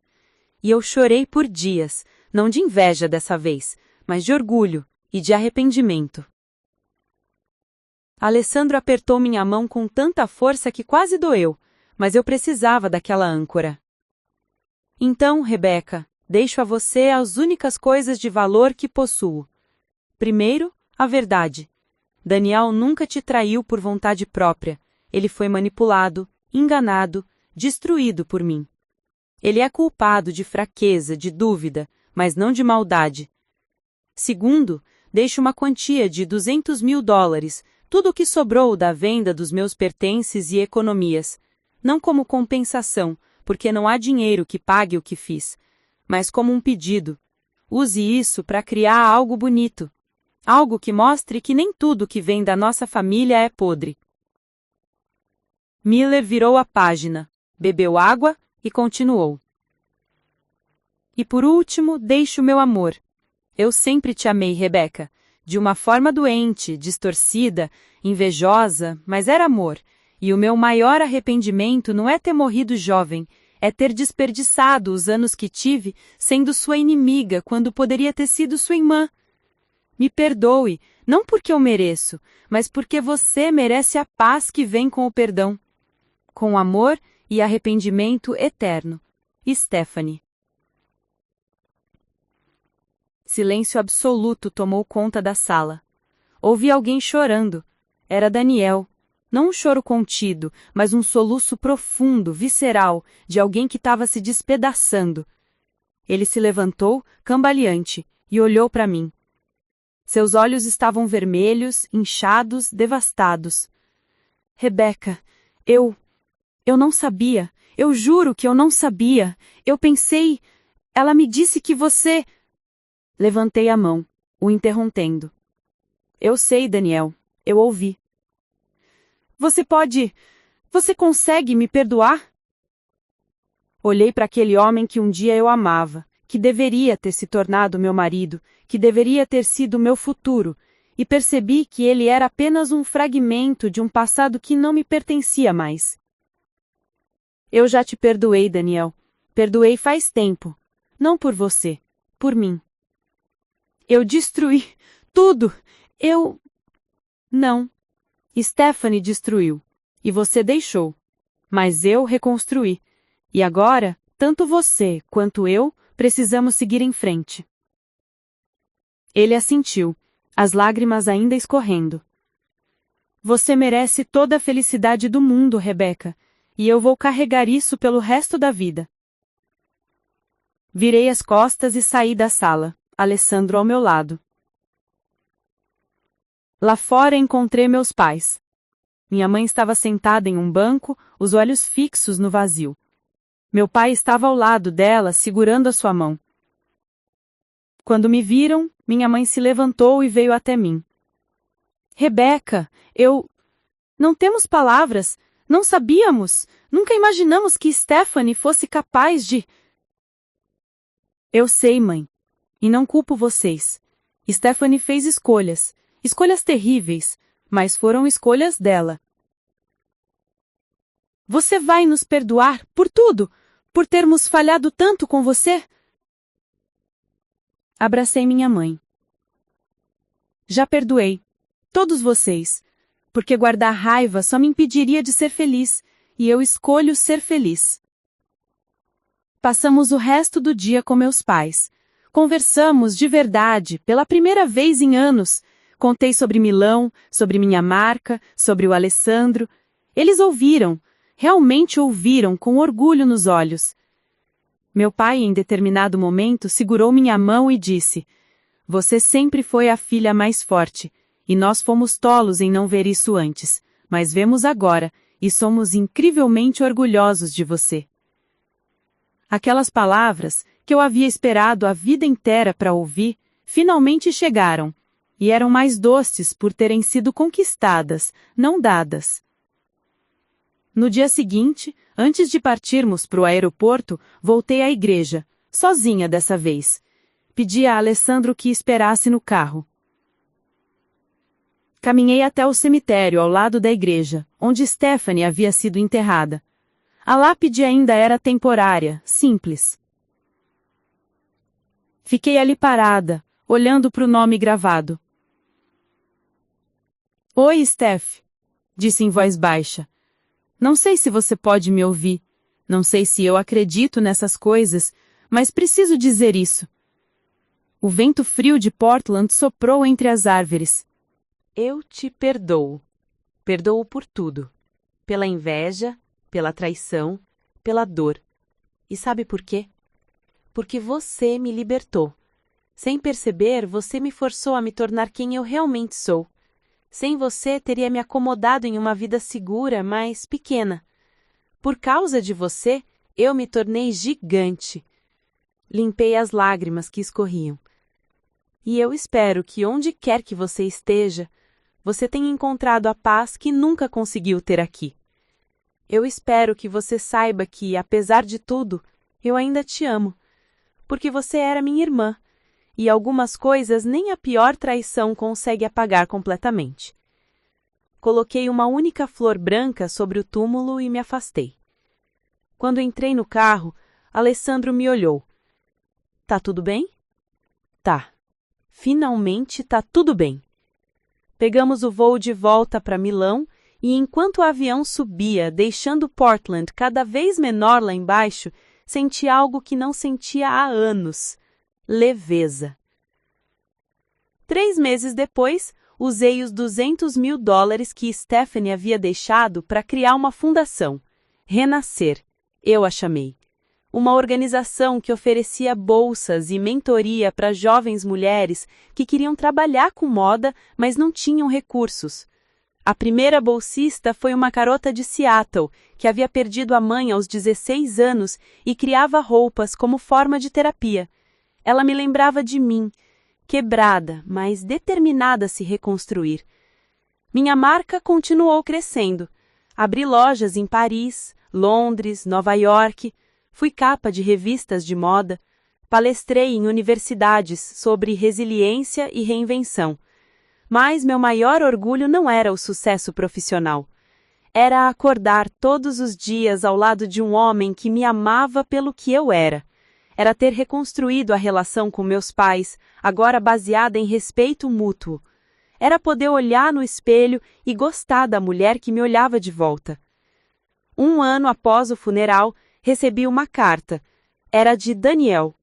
E eu chorei por dias, não de inveja dessa vez, mas de orgulho e de arrependimento. Alessandro apertou minha mão com tanta força que quase doeu, mas eu precisava daquela âncora. Então, Rebecca, deixo a você as únicas coisas de valor que possuo. Primeiro, a verdade. Daniel nunca te traiu por vontade própria. Ele foi manipulado, enganado, destruído por mim. Ele é culpado de fraqueza, de dúvida, mas não de maldade. Segundo, deixo uma quantia de $200 mil, tudo o que sobrou da venda dos meus pertences e economias, não como compensação, porque não há dinheiro que pague o que fiz, mas como um pedido. Use isso para criar algo bonito, algo que mostre que nem tudo que vem da nossa família é podre. Miller virou a página, bebeu água e continuou. E por último, deixo meu amor. Eu sempre te amei, Rebecca, de uma forma doente, distorcida, invejosa, mas era amor, e o meu maior arrependimento não é ter morrido jovem, é ter desperdiçado os anos que tive sendo sua inimiga quando poderia ter sido sua irmã. Me perdoe, não porque eu mereço, mas porque você merece a paz que vem com o perdão. Com amor e arrependimento eterno. Stephanie. Silêncio absoluto tomou conta da sala. Ouvi alguém chorando. Era Daniel. Não um choro contido, mas um soluço profundo, visceral, de alguém que estava se despedaçando. Ele se levantou, cambaleante, e olhou para mim. Seus olhos estavam vermelhos, inchados, devastados. Rebecca, eu não sabia. Eu juro que eu não sabia. Eu pensei... Ela me disse que você... Levantei a mão, o interrompendo. Eu sei, Daniel. Eu ouvi. Você consegue me perdoar? Olhei para aquele homem que um dia eu amava, que deveria ter se tornado meu marido, que deveria ter sido meu futuro, e percebi que ele era apenas um fragmento de um passado que não me pertencia mais. Eu já te perdoei, Daniel. Perdoei faz tempo. Não por você, por mim. Eu destruí tudo. Não. Stephanie destruiu. E você deixou. Mas eu reconstruí. E agora, tanto você quanto eu precisamos seguir em frente. Ele assentiu, as lágrimas ainda escorrendo. Você merece toda a felicidade do mundo, Rebecca, e eu vou carregar isso pelo resto da vida. Virei as costas e saí da sala, Alessandro ao meu lado. Lá fora encontrei meus pais. Minha mãe estava sentada em um banco, os olhos fixos no vazio. Meu pai estava ao lado dela, segurando a sua mão. Quando me viram, minha mãe se levantou e veio até mim. Rebecca, Não temos palavras, não sabíamos, nunca imaginamos que Stephanie fosse capaz de... Eu sei, mãe. E não culpo vocês. Stephanie fez escolhas, escolhas terríveis, mas foram escolhas dela. Você vai nos perdoar por tudo, por termos falhado tanto com você? Abracei minha mãe. Já perdoei, todos vocês, porque guardar raiva só me impediria de ser feliz, e eu escolho ser feliz. Passamos o resto do dia com meus pais. Conversamos de verdade, pela primeira vez em anos. Contei sobre Milão, sobre minha marca, sobre o Alessandro. Eles ouviram, realmente ouviram com orgulho nos olhos. Meu pai, em determinado momento, segurou minha mão e disse: Você sempre foi a filha mais forte, e nós fomos tolos em não ver isso antes, mas vemos agora, e somos incrivelmente orgulhosos de você. Aquelas palavras, que eu havia esperado a vida inteira para ouvir, finalmente chegaram, e eram mais doces por terem sido conquistadas, não dadas. No dia seguinte, antes de partirmos para o aeroporto, voltei à igreja, sozinha dessa vez. Pedi a Alessandro que esperasse no carro. Caminhei até o cemitério ao lado da igreja, onde Stephanie havia sido enterrada. A lápide ainda era temporária, simples. Fiquei ali parada, olhando para o nome gravado. Oi, Steph, disse em voz baixa. Não sei se você pode me ouvir, não sei se eu acredito nessas coisas, mas preciso dizer isso. O vento frio de Portland soprou entre as árvores. Eu te perdoo. Perdoo por tudo. Pela inveja, pela traição, pela dor. E sabe por quê? Porque você me libertou. Sem perceber, você me forçou a me tornar quem eu realmente sou. Sem você, teria me acomodado em uma vida segura, mas pequena. Por causa de você, eu me tornei gigante. Limpei as lágrimas que escorriam. E eu espero que onde quer que você esteja, você tenha encontrado a paz que nunca conseguiu ter aqui. Eu espero que você saiba que, apesar de tudo, eu ainda te amo, porque você era minha irmã, e algumas coisas nem a pior traição consegue apagar completamente. Coloquei uma única flor branca sobre o túmulo e me afastei. Quando entrei no carro, Alessandro me olhou. Tá tudo bem? Tá. Finalmente tá tudo bem. Pegamos o voo de volta para Milão e enquanto o avião subia, deixando Portland cada vez menor lá embaixo, senti algo que não sentia há anos. Leveza. 3 meses depois, usei os $200.000 que Stephanie havia deixado para criar uma fundação. Renascer, eu a chamei. Uma organização que oferecia bolsas e mentoria para jovens mulheres que queriam trabalhar com moda, mas não tinham recursos. A primeira bolsista foi uma garota de Seattle, que havia perdido a mãe aos 16 anos e criava roupas como forma de terapia. Ela me lembrava de mim, quebrada, mas determinada a se reconstruir. Minha marca continuou crescendo. Abri lojas em Paris, Londres, Nova York. Fui capa de revistas de moda, palestrei em universidades sobre resiliência e reinvenção. Mas meu maior orgulho não era o sucesso profissional. Era acordar todos os dias ao lado de um homem que me amava pelo que eu era. Era ter reconstruído a relação com meus pais, agora baseada em respeito mútuo. Era poder olhar no espelho e gostar da mulher que me olhava de volta. 1 ano após o funeral, recebi uma carta. Era de Daniel.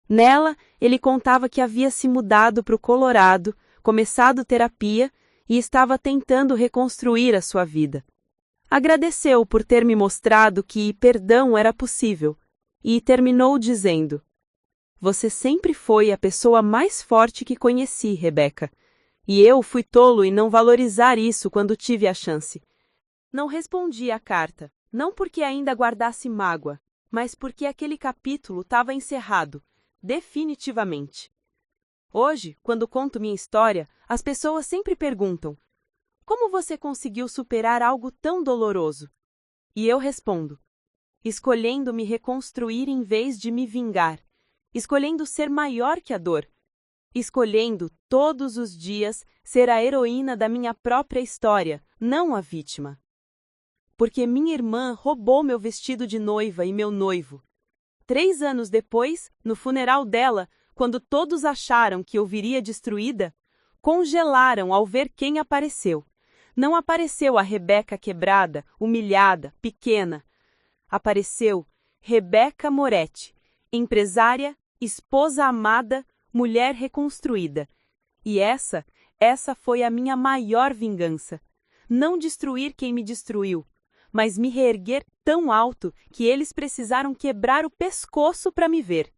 Nela, ele contava que havia se mudado para o Colorado, começado terapia e estava tentando reconstruir a sua vida. Agradeceu por ter me mostrado que perdão era possível e terminou dizendo: Você sempre foi a pessoa mais forte que conheci, Rebeca. E eu fui tolo em não valorizar isso quando tive a chance. Não respondi à carta. Não porque ainda guardasse mágoa, mas porque aquele capítulo estava encerrado, definitivamente. Hoje, quando conto minha história, as pessoas sempre perguntam: como você conseguiu superar algo tão doloroso? E eu respondo: escolhendo me reconstruir em vez de me vingar, escolhendo ser maior que a dor, escolhendo todos os dias ser a heroína da minha própria história, não a vítima. Porque minha irmã roubou meu vestido de noiva e meu noivo. 3 anos depois, no funeral dela, quando todos acharam que eu viria destruída, congelaram ao ver quem apareceu. Não apareceu a Rebeca quebrada, humilhada, pequena. Apareceu Rebeca Moretti, empresária, esposa amada, mulher reconstruída. E essa foi a minha maior vingança. Não destruir quem me destruiu, mas me reerguer tão alto que eles precisaram quebrar o pescoço para me ver.